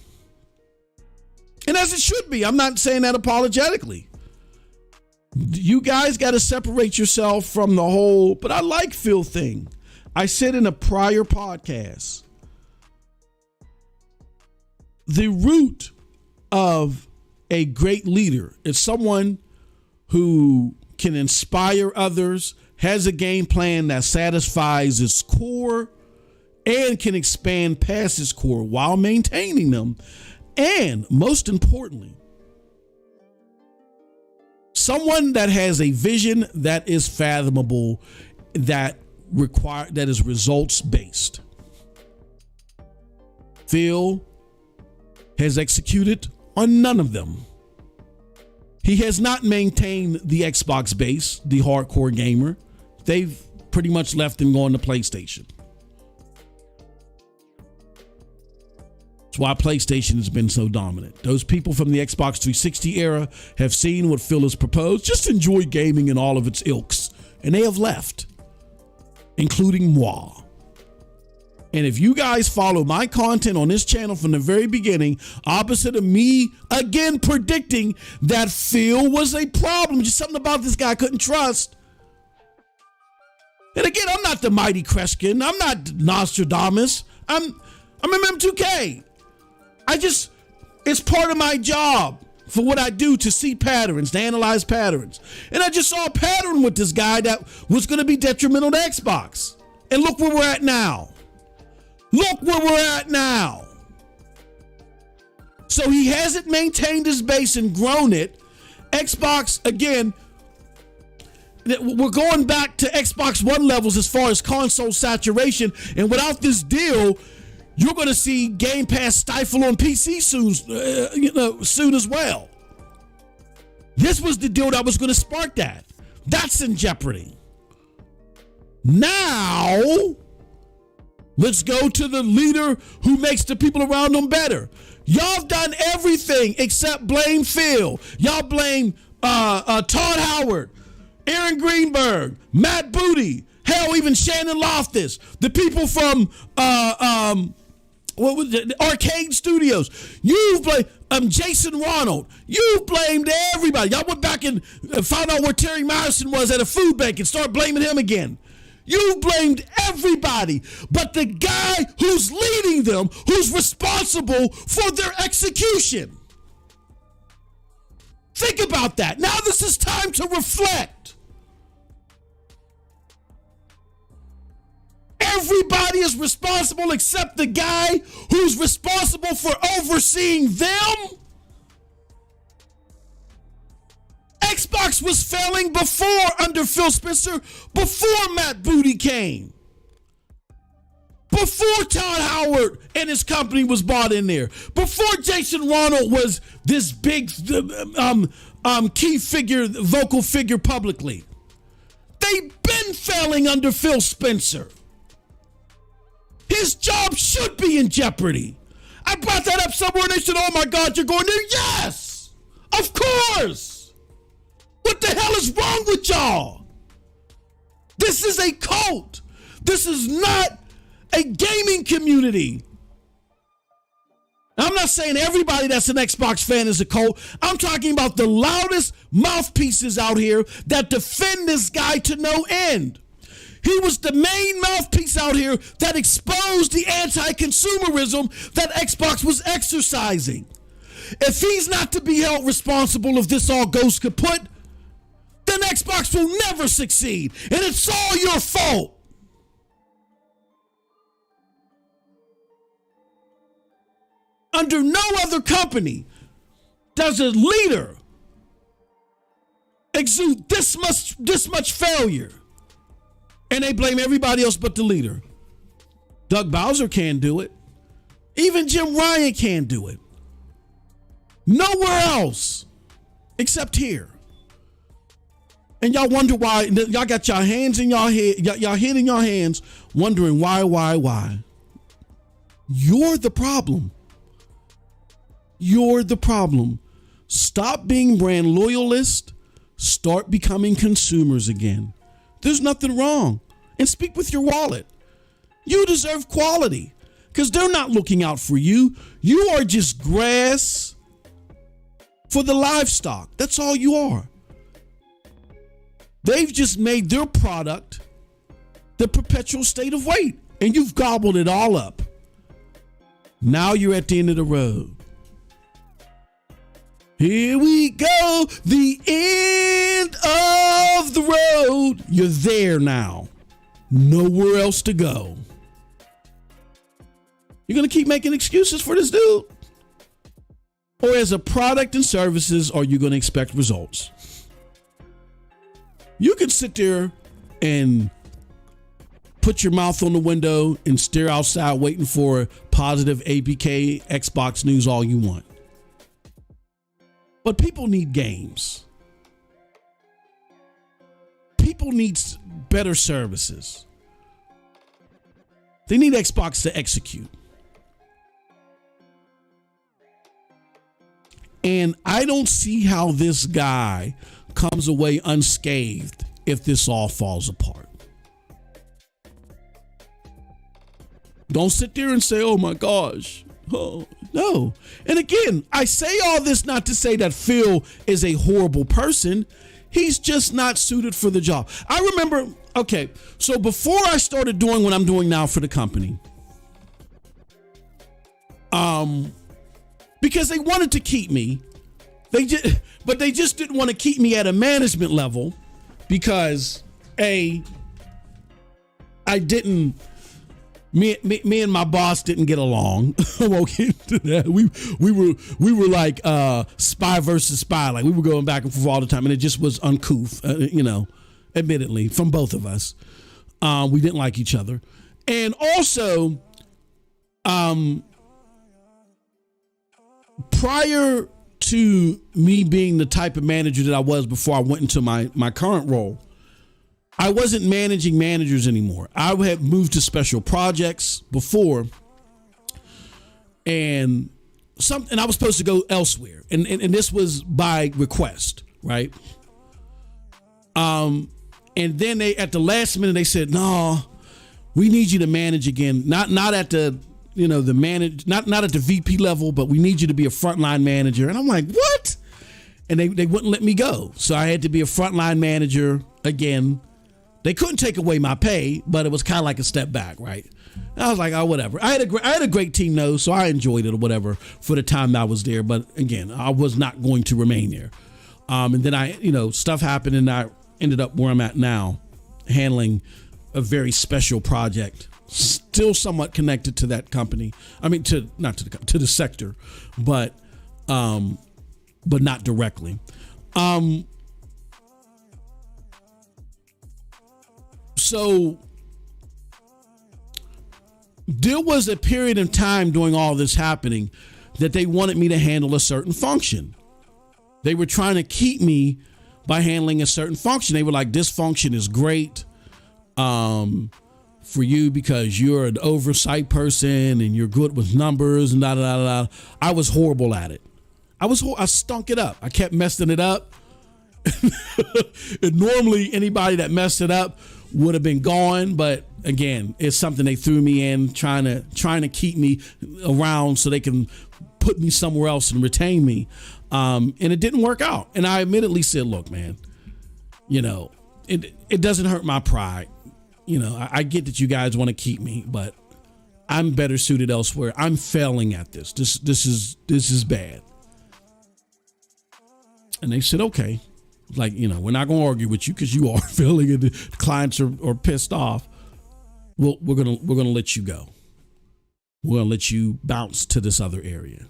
A: And as it should be. I'm not saying that apologetically. You guys got to separate yourself from the whole, but I like Phil thing. I said in a prior podcast, the root of a great leader is someone who can inspire others, has a game plan that satisfies its core, and can expand past its core while maintaining them. And most importantly, someone that has a vision that is fathomable, that is results based. Phil has executed on none of them. He has not maintained the Xbox base, the hardcore gamer. They've pretty much left him going to PlayStation. That's why PlayStation has been so dominant. Those people from the Xbox 360 era have seen what Phil has proposed. Just enjoy gaming in all of its ilks. And they have left, including moi. And if you guys follow my content on this channel from the very beginning, opposite of me, again, predicting that Phil was a problem, just something about this guy I couldn't trust. And again, I'm not the mighty Kreskin. I'm not Nostradamus. I'm MM2K. It's part of my job for what I do to see patterns, to analyze patterns. And I just saw a pattern with this guy that was going to be detrimental to Xbox. And look where we're at now. Look where we're at now. So he hasn't maintained his base and grown it. Xbox, again, we're going back to Xbox One levels as far as console saturation. And without this deal, you're going to see Game Pass stifle on PC soon as well. This was the deal that was going to spark that. That's in jeopardy. Now, let's go to the leader who makes the people around them better. Y'all done everything except blame Phil. Y'all blame Todd Howard, Aaron Greenberg, Matt Booty, hell, even Shannon Loftus, the people from what was it, Arcade Studios. You've blamed Jason Ronald. You've blamed everybody. Y'all went back and found out where Terry Myerson was at a food bank and started blaming him again. You blamed everybody, but the guy who's leading them, who's responsible for their execution. Think about that. Now this is time to reflect. Everybody is responsible except the guy who's responsible for overseeing them. Xbox was failing before under Phil Spencer, before Matt Booty came. before Todd Howard and his company was bought in there, before Jason Ronald was this big key figure, vocal figure publicly. They've been failing under Phil Spencer. His job should be in jeopardy. I brought that up somewhere and they said, oh my God, you're going there? Yes, of course. What the hell is wrong with y'all? This is a cult. This is not a gaming community. I'm not saying everybody that's an Xbox fan is a cult. I'm talking about the loudest mouthpieces out here that defend this guy to no end. He was the main mouthpiece out here that exposed the anti-consumerism that Xbox was exercising. If he's not to be held responsible if this all goes kaput, then Xbox will never succeed. And it's all your fault. Under no other company does a leader exude this much failure. And they blame everybody else but the leader. Doug Bowser can't do it. Even Jim Ryan can't do it. Nowhere else except here. And y'all wonder why. Y'all got your hands in y'all head, y'all head in your hands, wondering why. You're the problem. You're the problem. Stop being brand loyalist. Start becoming consumers again. There's nothing wrong. And speak with your wallet. You deserve quality because they're not looking out for you. You are just grass for the livestock. That's all you are. They've just made their product the perpetual state of wait, and you've gobbled it all up. Now you're at the end of the road. Here we go, the end of the road. You're there now. Nowhere else to go. You're going to keep making excuses for this dude? Or as a product and services, are you going to expect results? You can sit there and put your mouth on the window and stare outside waiting for positive ABK Xbox news all you want. But people need games. People need better services. They need Xbox to execute. And I don't see how this guy comes away unscathed if this all falls apart. Don't sit there and say, oh my gosh. Oh, no. And again, I say all this not to say that Phil is a horrible person. He's just not suited for the job. I remember, okay, so before I started doing what I'm doing now for the company, because they wanted to keep me, they just didn't want to keep me at a management level because I didn't. Me and my boss didn't get along. I won't get into that. We were like spy versus spy. Like we were going back and forth all the time, and it just was uncouth. Admittedly, from both of us, we didn't like each other, and also, prior to me being the type of manager that I was before I went into my current role, I wasn't managing managers anymore. I had moved to special projects before, and I was supposed to go elsewhere, and this was by request, right? And then they at the last minute they said, "No, we need you to manage again. Not at the the manage not at the VP level, but we need you to be a frontline manager." And I'm like, "What?" And they wouldn't let me go, so I had to be a frontline manager again. They couldn't take away my pay, but it was kind of like a step back, right? And I was like, oh, whatever. I had a great team though, so I enjoyed it or whatever for the time I was there. But again, I was not going to remain there. And then stuff happened, and I ended up where I'm at now, handling a very special project, still somewhat connected to that company. I mean, to the sector, but not directly. So there was a period of time during all this happening that they wanted me to handle a certain function. They were trying to keep me by handling a certain function. They were like, this function is great for you because you're an oversight person and you're good with numbers and da da da da. I was horrible at it. I stunk it up. I kept messing it up. And normally anybody that messed it up would have been gone, but again, it's something they threw me in, trying to keep me around so they can put me somewhere else and retain me. And it didn't work out. And I admittedly said, look, man, it doesn't hurt my pride. I get that you guys want to keep me, but I'm better suited elsewhere. I'm failing at this. This is bad. And they said, okay. Like, we're not going to argue with you because you are failing and the clients are pissed off. Well, we're going to let you go. We're going to let you bounce to this other area.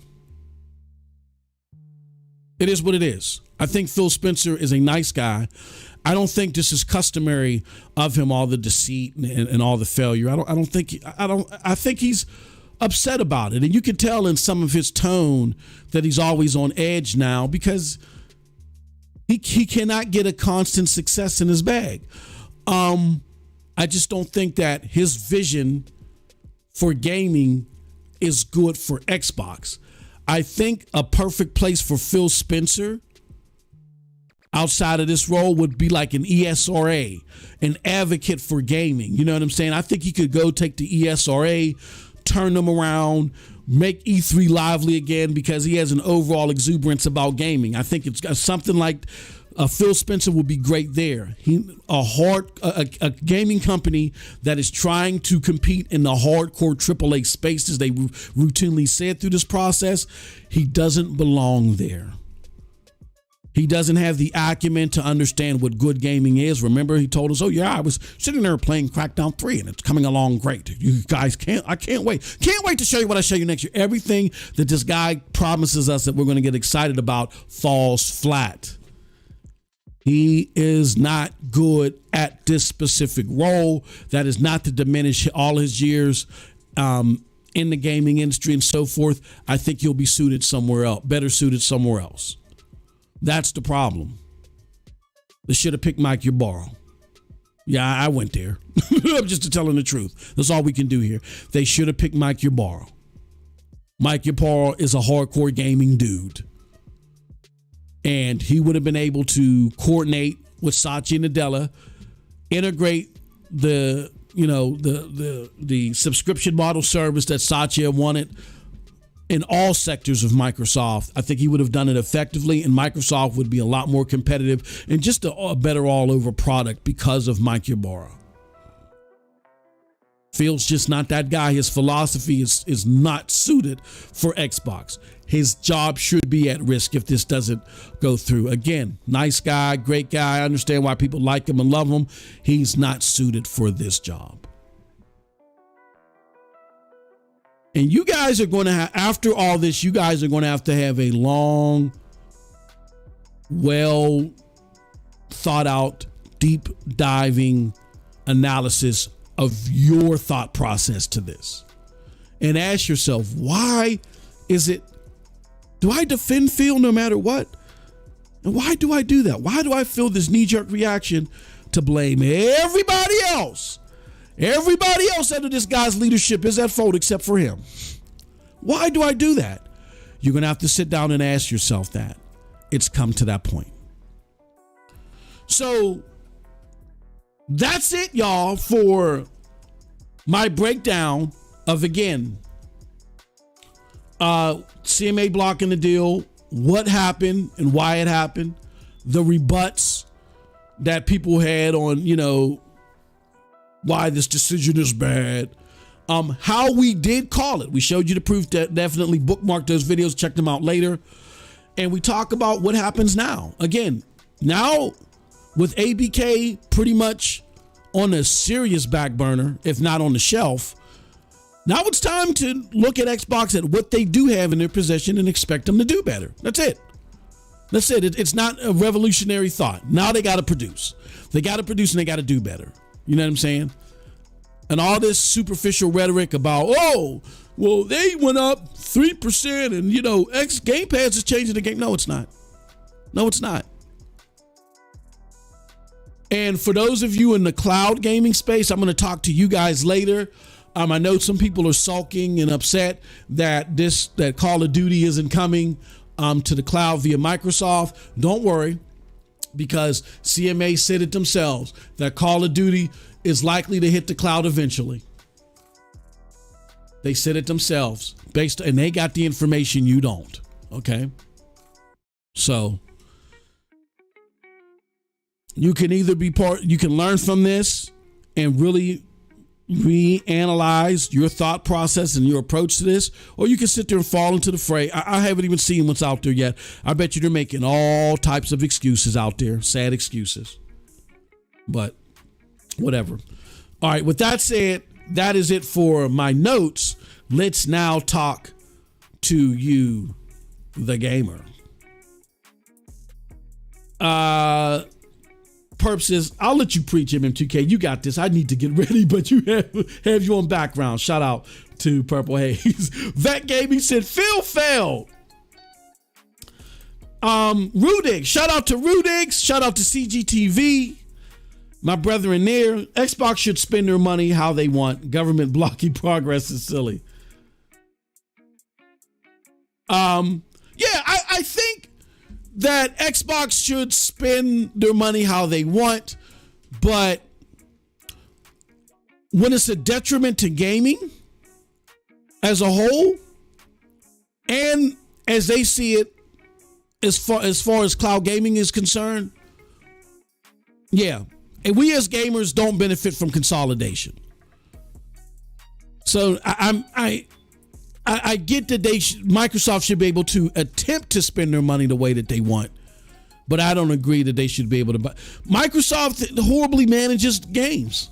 A: It is what it is. I think Phil Spencer is a nice guy. I don't think this is customary of him, all the deceit and all the failure. I think he's upset about it. And you can tell in some of his tone that he's always on edge now because he cannot get a constant success in his bag. I just don't think that his vision for gaming is good for Xbox. I think a perfect place for Phil Spencer outside of this role would be like an ESRA, an advocate for gaming. You know what I'm saying? I think he could go take the ESRA, turn them around, make E3 lively again because he has an overall exuberance about gaming. I think it's something like Phil Spencer would be great there. A gaming company that is trying to compete in the hardcore AAA space, as they routinely said through this process, he doesn't belong there. He doesn't have the acumen to understand what good gaming is. Remember, he told us, oh, yeah, I was sitting there playing Crackdown 3 and it's coming along great. You guys I can't wait. Can't wait to show you what I show you next year. Everything that this guy promises us that we're going to get excited about falls flat. He is not good at this specific role. That is not to diminish all his years in the gaming industry and so forth. I think he'll be suited somewhere else, better suited somewhere else. That's the problem. They should have picked Mike Ybarra. Yeah, I went there. I'm just telling the truth. That's all we can do here. They should have picked Mike Ybarra. Mike Ybarra is a hardcore gaming dude. And he would have been able to coordinate with Satya Nadella, integrate the subscription model service that Satya wanted in all sectors of Microsoft. I think he would have done it effectively, and Microsoft would be a lot more competitive and just a better all-over product because of Mike Ybarra. Phil's just not that guy. His philosophy is not suited for Xbox. His job should be at risk if this doesn't go through. Again, nice guy, great guy. I understand why people like him and love him. He's not suited for this job. And you guys are going to have, after all this, you guys are going to have a long, well thought out, deep diving analysis of your thought process to this. And ask yourself, why is it, do I defend Phil no matter what? And why do I do that? Why do I feel this knee-jerk reaction to blame everybody else? Everybody else under this guy's leadership is at fault except for him. Why do I do that? You're going to have to sit down and ask yourself that. It's come to that point. So that's it, y'all, for my breakdown of, again, CMA blocking the deal, what happened and why it happened, the rebuts that people had on, why this decision is bad, how we did call it. We showed you the proof. That definitely bookmark those videos, check them out later. And we talk about what happens now. Again, now with ABK pretty much on a serious back burner, if not on the shelf, now it's time to look at Xbox at what they do have in their possession and expect them to do better. That's it. That's it. It's not a revolutionary thought. Now they got to produce. They got to produce and they got to do better. You know what I'm saying? And all this superficial rhetoric about, oh, well, they went up 3% and, Game Pass is changing the game. No, it's not. No, it's not. And for those of you in the cloud gaming space, I'm going to talk to you guys later. I know some people are sulking and upset that Call of Duty isn't coming to the cloud via Microsoft. Don't worry, because CMA said it themselves that Call of Duty is likely to hit the cloud eventually. They said it themselves, and they got the information you don't. Okay, so you can either you can learn from this and really reanalyze your thought process and your approach to this, or you can sit there and fall into the fray. I haven't even seen what's out there yet. I bet you they're making all types of excuses out there, sad excuses. But whatever. All right, with that said, that is it for my notes. Let's now talk to you, the gamer. Perp says, I'll let you preach, MM2K. You got this. I need to get ready, but you have you on background. Shout out to Purple Haze. Vet Gaming said, Phil failed. Rudig. Shout out to Rudig. Shout out to CGTV. My brethren there. Xbox should spend their money how they want. Government blocking progress is silly. I think that Xbox should spend their money how they want, but when it's a detriment to gaming as a whole, and as they see it, as far as cloud gaming is concerned, yeah, and we as gamers don't benefit from consolidation. So I get that Microsoft should be able to attempt to spend their money the way that they want, but I don't agree that they should be able to buy. Microsoft horribly manages games.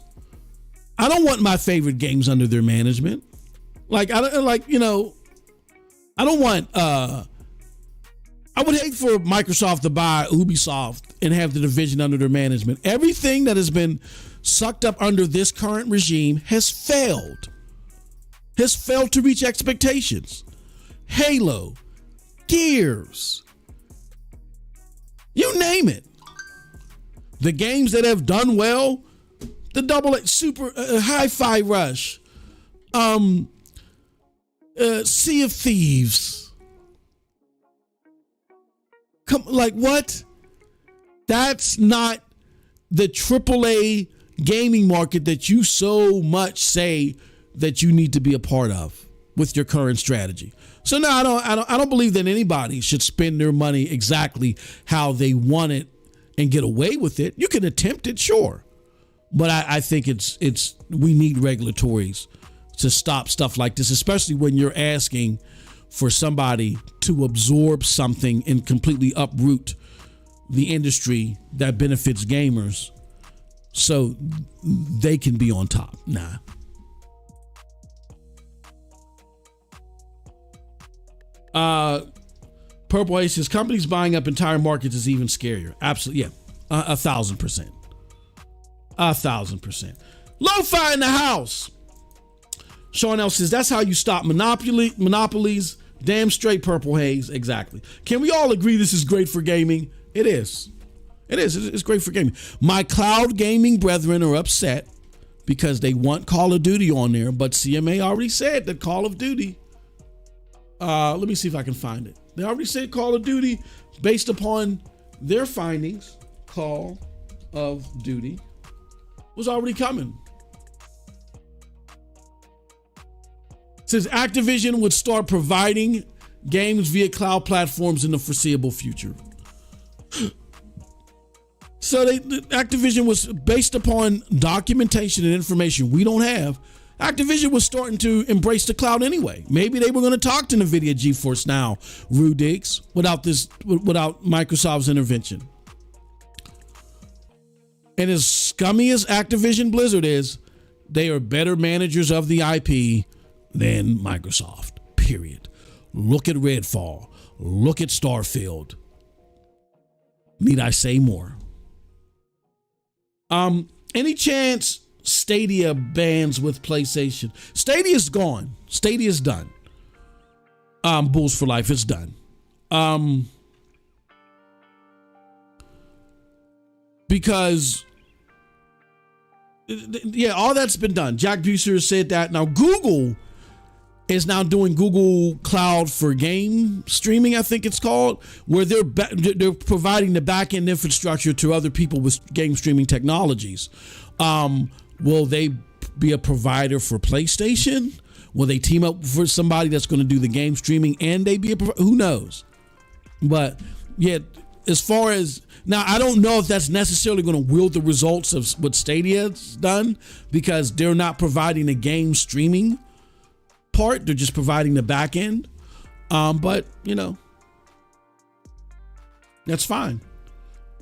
A: I don't want my favorite games under their management. I don't want. I would hate for Microsoft to buy Ubisoft and have the division under their management. Everything that has been sucked up under this current regime has failed to reach expectations. Halo, Gears, you name it. The games that have done well, the Double A, Super Hi-Fi Rush, Sea of Thieves. What? That's not the AAA gaming market that you so much say that you need to be a part of with your current strategy. So no, I don't believe that anybody should spend their money exactly how they want it and get away with it. You can attempt it, sure, but I think we need regulatories to stop stuff like this, especially when you're asking for somebody to absorb something and completely uproot the industry that benefits gamers so they can be on top. Nah. Purple Ace says companies buying up entire markets is even scarier. Absolutely, yeah, 1,000%, 1,000%. Lo-fi in the house. Sean L says that's how you stop monopolies. Damn straight, Purple Haze. Exactly. Can we all agree this is great for gaming? It is. It is. It's great for gaming. My cloud gaming brethren are upset because they want Call of Duty on there, but CMA already said that Call of Duty. Let me see if I can find it. They already said Call of Duty, based upon their findings, Call of Duty was already coming. It says Activision would start providing games via cloud platforms in the foreseeable future. So Activision was based upon documentation and information we don't have. Activision was starting to embrace the cloud anyway. Maybe they were going to talk to Nividia Geforce now, Rudigs, without Microsoft's intervention. And as scummy as Activision Blizzard is, they are better managers of the IP than Microsoft, period. Look at Redfall. Look at Starfield. Need I say more? Any chance Stadia bans with PlayStation. Stadia's gone. Stadia's done. Bulls for life. It's done. Because all that's been done. Jack Buser said that. Now Google is now doing Google Cloud for game streaming, I think it's called, where they're providing the back-end infrastructure to other people with game streaming technologies. Will they be a provider for PlayStation? Will they team up for somebody that's going to do the game streaming and they be a provider? Who knows? But yeah, as far as now, I don't know if that's necessarily going to wield the results of what Stadia's done, because they're not providing a game streaming part. They're just providing the back end. But that's fine.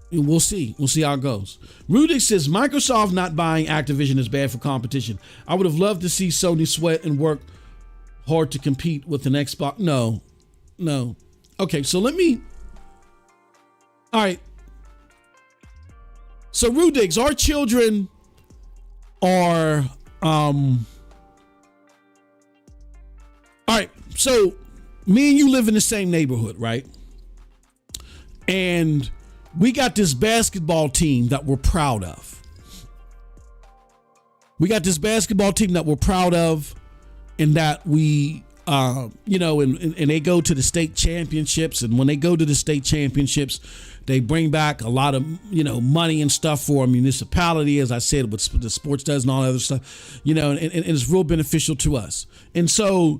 A: We'll see. We'll see how it goes. Rudick says Microsoft not buying Activision is bad for competition. I would have loved to see Sony sweat and work hard to compete with an Xbox. No. Okay, so all right. So Rudick, our children are all right, so me and you live in the same neighborhood, right? And we got this basketball team that we're proud of. And that we, and they go to the state championships. And when they go to the state championships, they bring back a lot of, money and stuff for a municipality, as I said, what the sports does and all that other stuff, and it's real beneficial to us. And so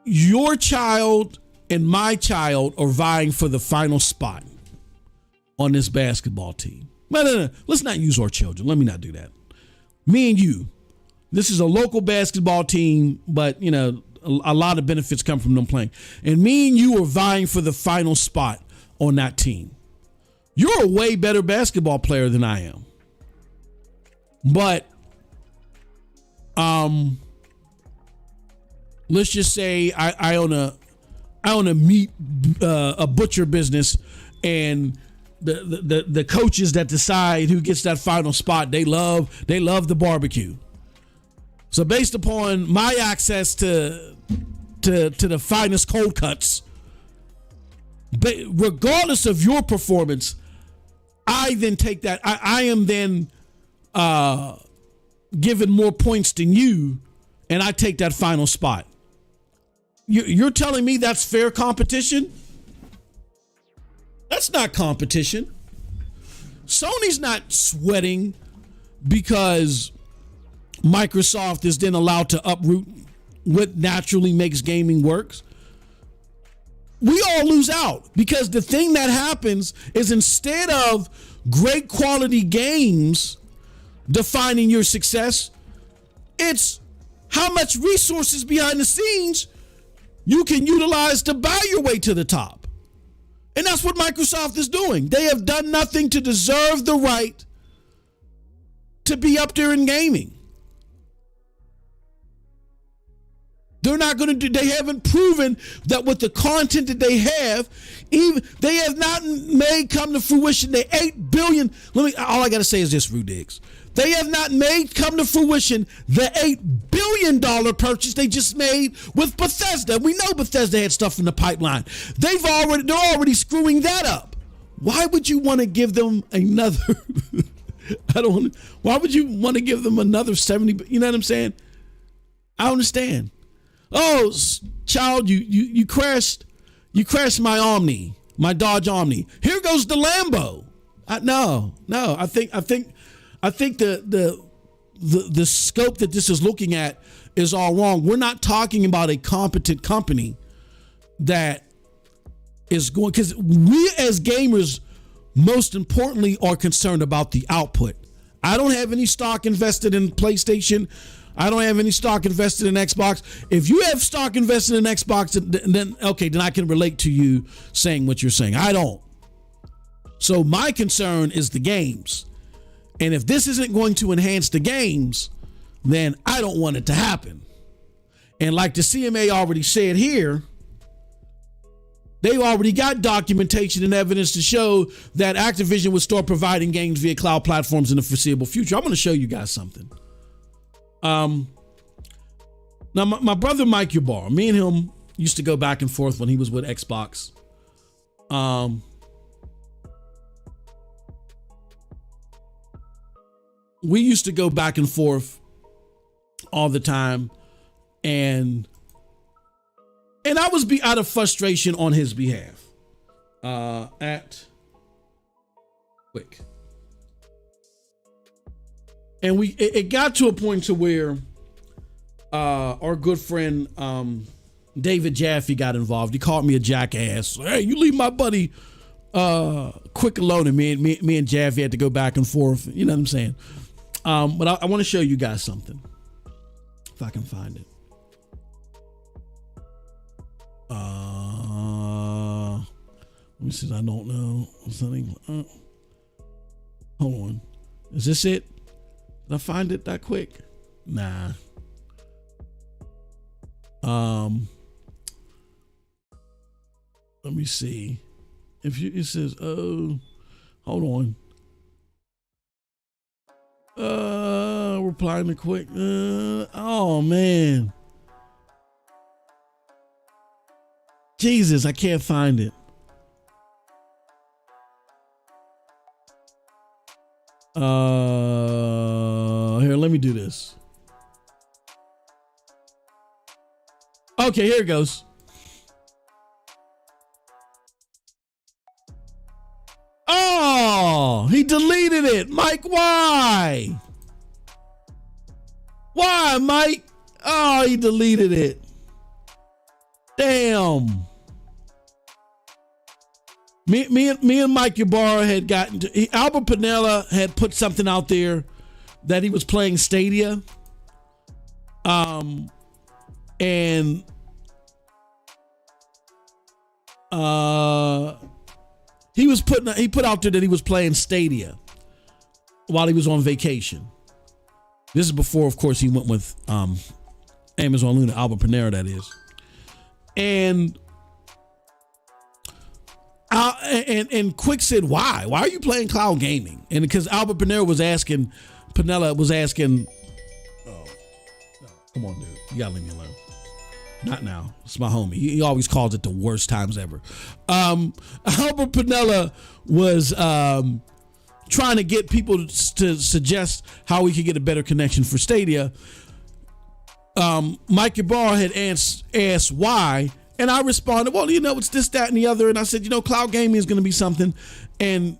A: your child and my child are vying for the final spot on this basketball team. No. Let's not use our children. Let me not do that. Me and you. This is a local basketball team, but, a lot of benefits come from them playing. And me and you are vying for the final spot on that team. You're a way better basketball player than I am. But, let's just say I own a meat, a butcher business, and the coaches that decide who gets that final spot, they love the barbecue. So based upon my access to the finest cold cuts, but regardless of your performance, I then take that. I am then given more points than you, and I take that final spot. You're telling me that's fair competition? That's not competition. Sony's not sweating because Microsoft is then allowed to uproot what naturally makes gaming works. We all lose out because the thing that happens is instead of great quality games defining your success, it's how much resources behind the scenes you can utilize to buy your way to the top. And that's what Microsoft is doing. They have done nothing to deserve the right to be up there in gaming. They're not going to do, they haven't proven that with the content that they have, even they have not made come to fruition the 8 billion. All I got to say is this, Rudick. They have not made come to fruition the $8 billion purchase they just made with Bethesda. We know Bethesda had stuff in the pipeline. They're already screwing that up. Why would you want to give them another? Why would you want to give them another 70? You know what I'm saying? I understand. Oh, child, you crashed my Omni, my Dodge Omni. Here goes the Lambo. No. I think the scope that this is looking at is all wrong. We're not talking about a competent company that is going, because we as gamers, most importantly, are concerned about the output. I don't have any stock invested in PlayStation. I don't have any stock invested in Xbox. If you have stock invested in Xbox, then I can relate to you saying what you're saying. I don't. So my concern is the games. And if this isn't going to enhance the games, then I don't want it to happen. And like the CMA already said here, They already got documentation and evidence to show that Activision would start providing games via cloud platforms in the foreseeable future. I'm going to show you guys something. Now, my brother Mike Ybarra, me and him used to go back and forth when he was with Xbox. We used to go back and forth all the time, and I was out of frustration on his behalf. And it got to a point to where our good friend David Jaffe got involved. He called me a jackass. Hey, you leave my buddy Quick alone, and me and Jaffe had to go back and forth. You know what I'm saying? But I want to show you guys something, if I can find it. Let me see. I don't know something. Hold on. Is this it? Did I find it that quick? Nah. Let me see. It says, oh, hold on. Replying to quick. Oh man. Jesus, I can't find it. Here, let me do this. Okay, here it goes. Oh, he deleted it. Mike, why? Why, Mike? Oh, he deleted it. Damn. Me and Mike Ybarra had gotten to, Albert Pinella had put something out there that he was playing Stadia. And he put out there that he was playing Stadia while he was on vacation. This is before, of course, he went with Amazon Luna, Albert Pinera, that is. And Quick said, why are you playing cloud gaming? And because Albert Pinella was asking, oh, come on, dude, you gotta leave me alone. Not now. It's my homie. He always calls it the worst times ever. Albert Pinella was trying to get people to suggest how we could get a better connection for Stadia. Mike Ybarra had asked why, and I responded, well, you know, it's this, that, and the other. And I said, you know, cloud gaming is going to be something. And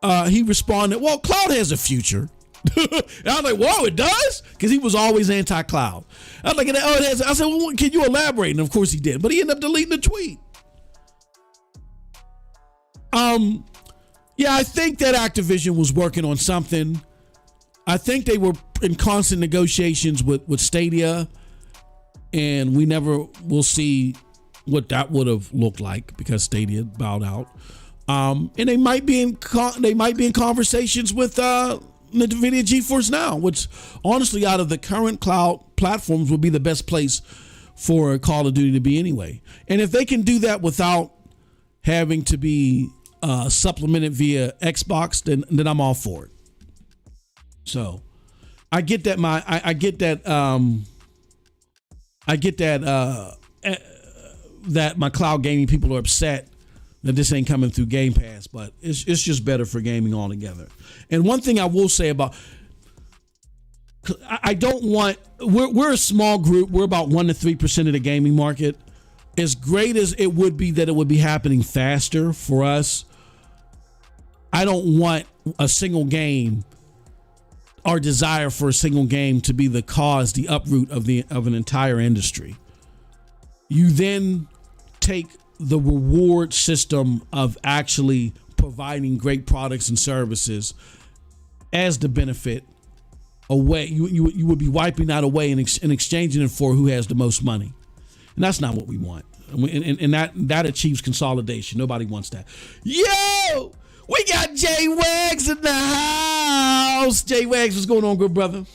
A: he responded, well, cloud has a future. And I was like, whoa, it does? Because he was always anti-cloud. I was like, oh, it has. I said, well, can you elaborate? And of course he did, but he ended up deleting the tweet. Yeah, I think that Activision was working on something. I think they were in constant negotiations with Stadia, and we never will see what that would have looked like because Stadia bowed out. And they might be in conversations with Nividia Geforce now, which honestly, out of the current cloud platforms, would be the best place for Call of Duty to be anyway. And if they can do that without having to be supplemented via Xbox, then I'm all for it. So I get that that my cloud gaming people are upset that this ain't coming through Game Pass, but it's just better for gaming altogether. And one thing I will say about, I don't want, we're a small group. We're about 1 to 3% of the gaming market. As great as it would be that it would be happening faster for us, I don't want a single game, our desire for a single game, to be the uproot of an entire industry. You then take the reward system of actually providing great products and services as the benefit away. You would be wiping that away and exchanging it for who has the most money. And that's not what we want. And that achieves consolidation. Nobody wants that. Yo, we got Jay Wags in the house. Jay Wags, what's going on, good brother?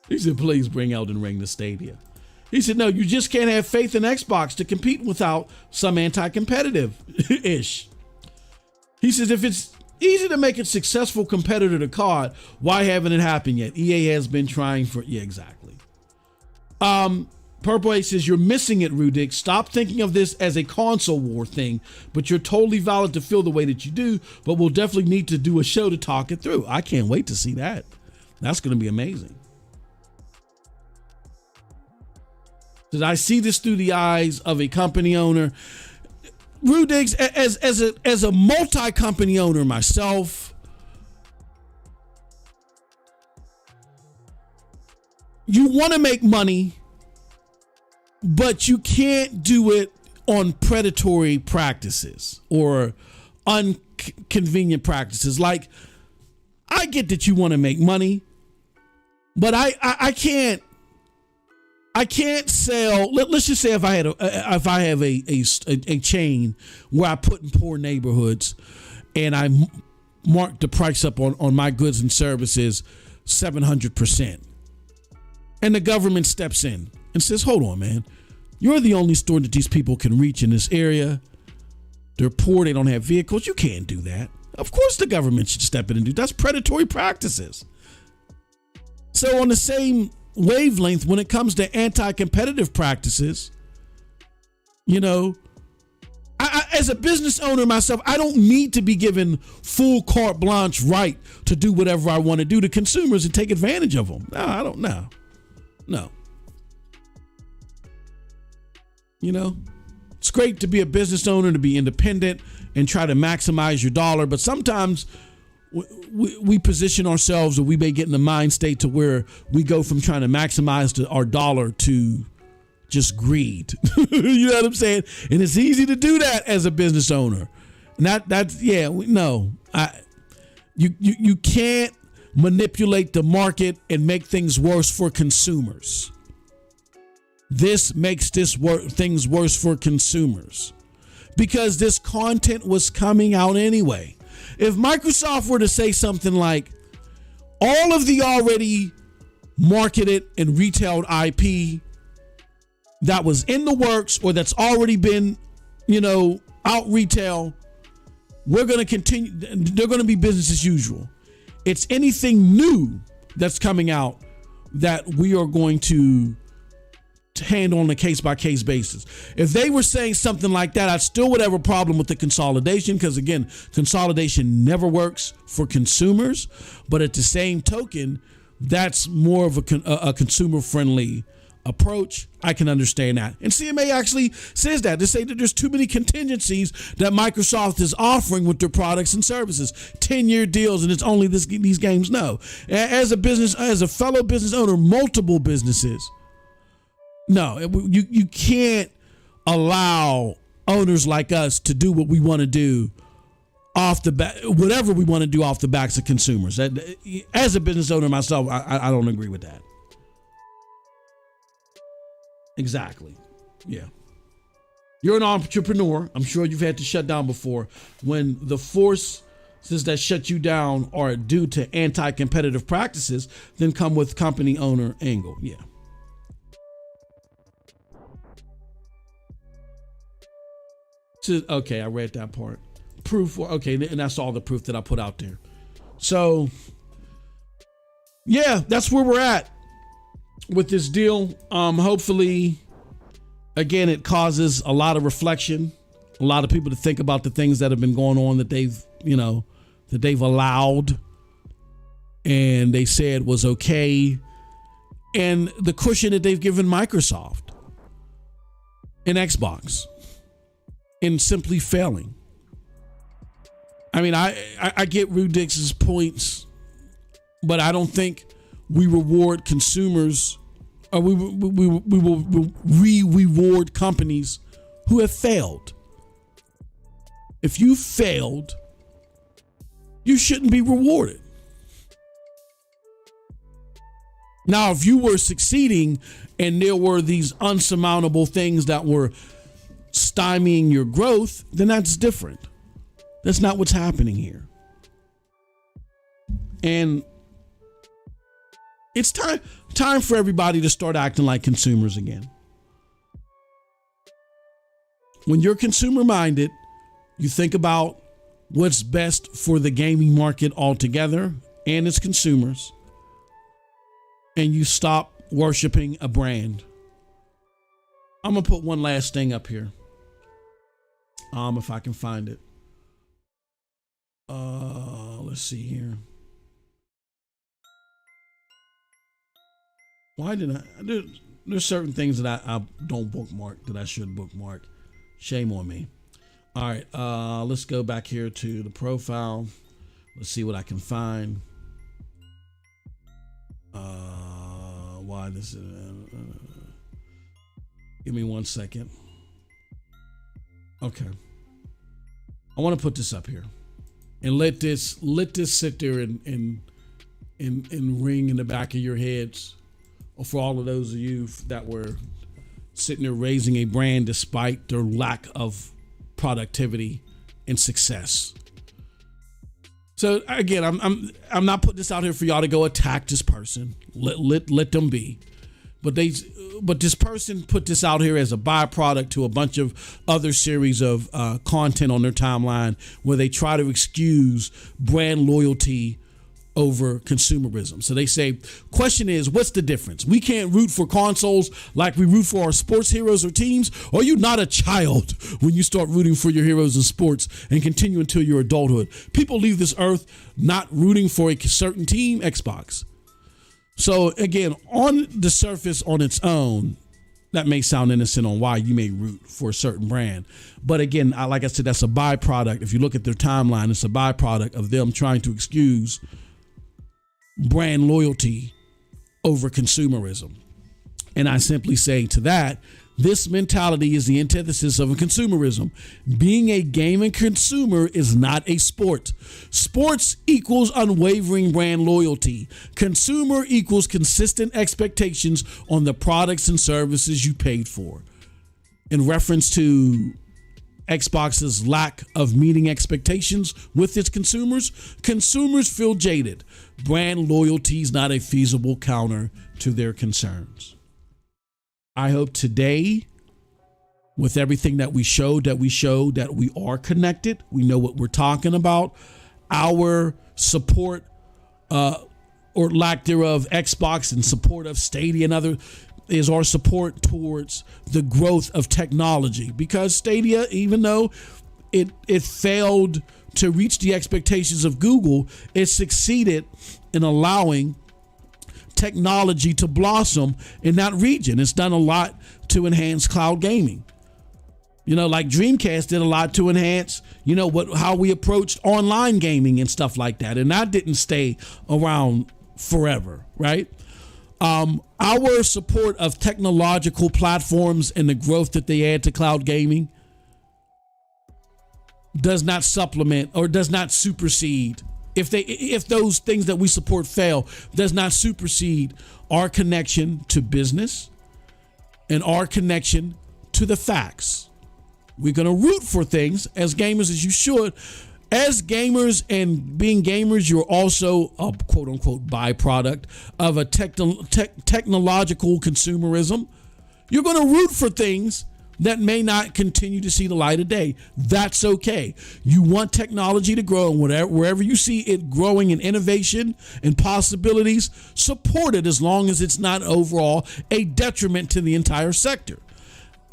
A: He said, please bring Elden Ring to Stadia. He said, no, you just can't have faith in Xbox to compete without some anti-competitive ish. He says, if it's easy to make a successful competitor to COD, why haven't it happened yet? EA has been trying for, yeah, exactly. Purple Ace says, you're missing it, Rudick. Stop thinking of this as a console war thing, but you're totally valid to feel the way that you do, but we'll definitely need to do a show to talk it through. I can't wait to see that. That's going to be amazing. Did I see this through the eyes of a company owner? Rudick, as a multi-company owner myself, you want to make money, but you can't do it on predatory practices or inconvenient practices. Like, I get that you want to make money, but I can't sell. Let's just say if I have a chain where I put in poor neighborhoods and I mark the price up on my goods and services 700%, and the government steps in and says, hold on, man, you're the only store that these people can reach in this area. They're poor. They don't have vehicles. You can't do that. Of course the government should step in and do that. That's predatory practices. So on the same wavelength, when it comes to anti-competitive practices, you know, I as a business owner myself, I don't need to be given full carte blanche right to do whatever I want to do to consumers and take advantage of them. No, I don't know. No. You know, it's great to be a business owner, to be independent and try to maximize your dollar. But sometimes we position ourselves, or we may get in the mind state to where we go from trying to maximize our dollar to just greed. You know what I'm saying? And it's easy to do that as a business owner. And you can't manipulate the market and make things worse for consumers. This makes things worse for consumers because this content was coming out anyway. If Microsoft were to say something like, all of the already marketed and retailed IP that was in the works or that's already been, out retail, we're going to continue. They're going to be business as usual. It's anything new that's coming out that we are going to handle on a case-by-case basis. If they were saying something like that, I still would have a problem with the consolidation because, again, consolidation never works for consumers. But at the same token, that's more of a consumer-friendly approach. I can understand that. And CMA actually says that. They say that there's too many contingencies that Microsoft is offering with their products and services. 10-year deals, and it's only these games. No. As a fellow business owner, multiple businesses, no, you can't allow owners like us to do what we want to do off the back, whatever we want to do off the backs of consumers. As a business owner myself, I don't agree with that. Exactly. Yeah. You're an entrepreneur. I'm sure you've had to shut down before. When the forces that shut you down are due to anti-competitive practices, then come with company owner angle. Yeah. Okay, I read that part. Proof. Okay, and that's all the proof that I put out there. So, yeah, that's where we're at with this deal. Hopefully, again, it causes a lot of reflection, a lot of people to think about the things that have been going on that they've allowed and they said was okay, and the cushion that they've given Microsoft and Xbox in simply failing. I mean, I get Rudick's points, but I don't think we reward consumers, or we will reward companies who have failed. If you failed, you shouldn't be rewarded. Now, if you were succeeding and there were these unsurmountable things that were stymieing your growth, then that's different. That's not what's happening here. And it's time for everybody to start acting like consumers again. when you're consumer minded, you think about what's best for the gaming market altogether and its consumers, and you stop worshiping a brand. I'm going to put one last thing up here. If I can find it. Let's see here. Why did there's certain things that I don't bookmark that I should bookmark. Shame on me. All right, let's go back here to the profile. Let's see what I can find. Why this is... give me 1 second. Okay. I want to put this up here and let this sit there and ring in the back of your heads, or for all of those of you that were sitting there raising a brand despite their lack of productivity and success. So again, I'm not putting this out here for y'all to go attack this person. Let them be. But this person put this out here as a byproduct to a bunch of other series of content on their timeline where they try to excuse brand loyalty over consumerism. So they say, question is, what's the difference? We can't root for consoles like we root for our sports heroes or teams. Or are you not a child when you start rooting for your heroes in sports and continue until your adulthood? People leave this earth not rooting for a certain team, Xbox. So again, on the surface, on its own, that may sound innocent on why you may root for a certain brand. But again, like I said, that's a byproduct. If you look at their timeline, it's a byproduct of them trying to excuse brand loyalty over consumerism. And I simply say to that, this mentality is the antithesis of a consumerism. Being a gaming consumer is not a sport. Sports equals unwavering brand loyalty. Consumer equals consistent expectations on the products and services you paid for. In reference to Xbox's lack of meeting expectations with its consumers, consumers feel jaded. Brand loyalty is not a feasible counter to their concerns. I hope today, with everything that we showed that we are connected. We know what we're talking about. Our support or lack thereof, Xbox, and support of Stadia and other, is our support towards the growth of technology. Because Stadia, even though it failed to reach the expectations of Google, it succeeded in allowing technology to blossom in that region. It's done a lot to enhance cloud gaming. Like Dreamcast did a lot to enhance, how we approached online gaming and stuff like that. And that didn't stay around forever, right? Our support of technological platforms and the growth that they add to cloud gaming does not supplement or does not supersede. If those things that we support fail, does not supersede our connection to business and our connection to the facts. We're going to root for things as gamers, as you should. As gamers and being gamers, you're also a quote unquote byproduct of a technological consumerism. You're going to root for things that may not continue to see the light of day. That's okay. You want technology to grow, and wherever you see it growing in innovation and possibilities, support it as long as it's not overall a detriment to the entire sector.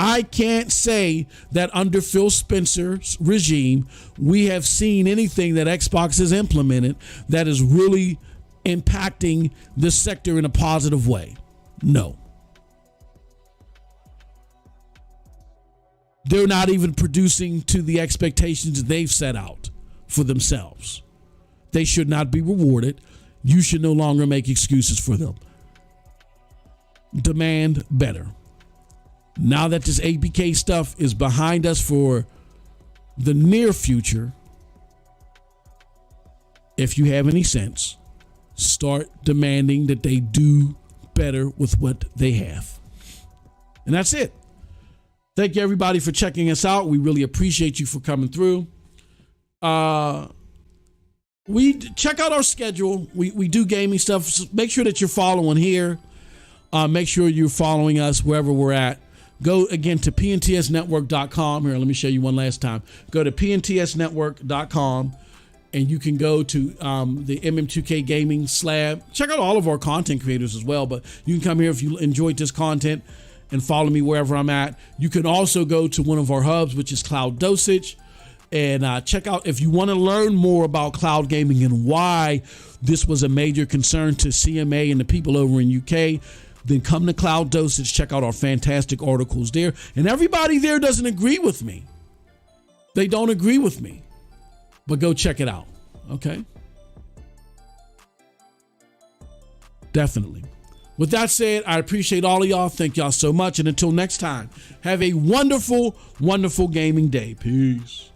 A: I can't say that under Phil Spencer's regime, we have seen anything that Xbox has implemented that is really impacting the sector in a positive way. No. They're not even producing to the expectations they've set out for themselves. They should not be rewarded. You should no longer make excuses for them. Demand better. Now that this ABK stuff is behind us for the near future, if you have any sense, start demanding that they do better with what they have. And that's it. Thank you, everybody, for checking us out. We really appreciate you for coming through. We check out our schedule. We do gaming stuff. So make sure that you're following here. Make sure you're following us wherever we're at. Go again to pntsnetwork.com. Here, let me show you one last time. Go to pntsnetwork.com and you can go to the MM2K Gaming Slab. Check out all of our content creators as well, but you can come here if you enjoyed this content and follow me wherever I'm at. You can also go to one of our hubs, which is Cloud Dosage, and check out if you want to learn more about cloud gaming and why this was a major concern to CMA and the people over in UK. Then come to Cloud Dosage, check out our fantastic articles there. And everybody there doesn't agree with me. They don't agree with me. But go check it out, okay? Definitely. With that said, I appreciate all of y'all. Thank y'all so much. And until next time, have a wonderful, wonderful gaming day. Peace.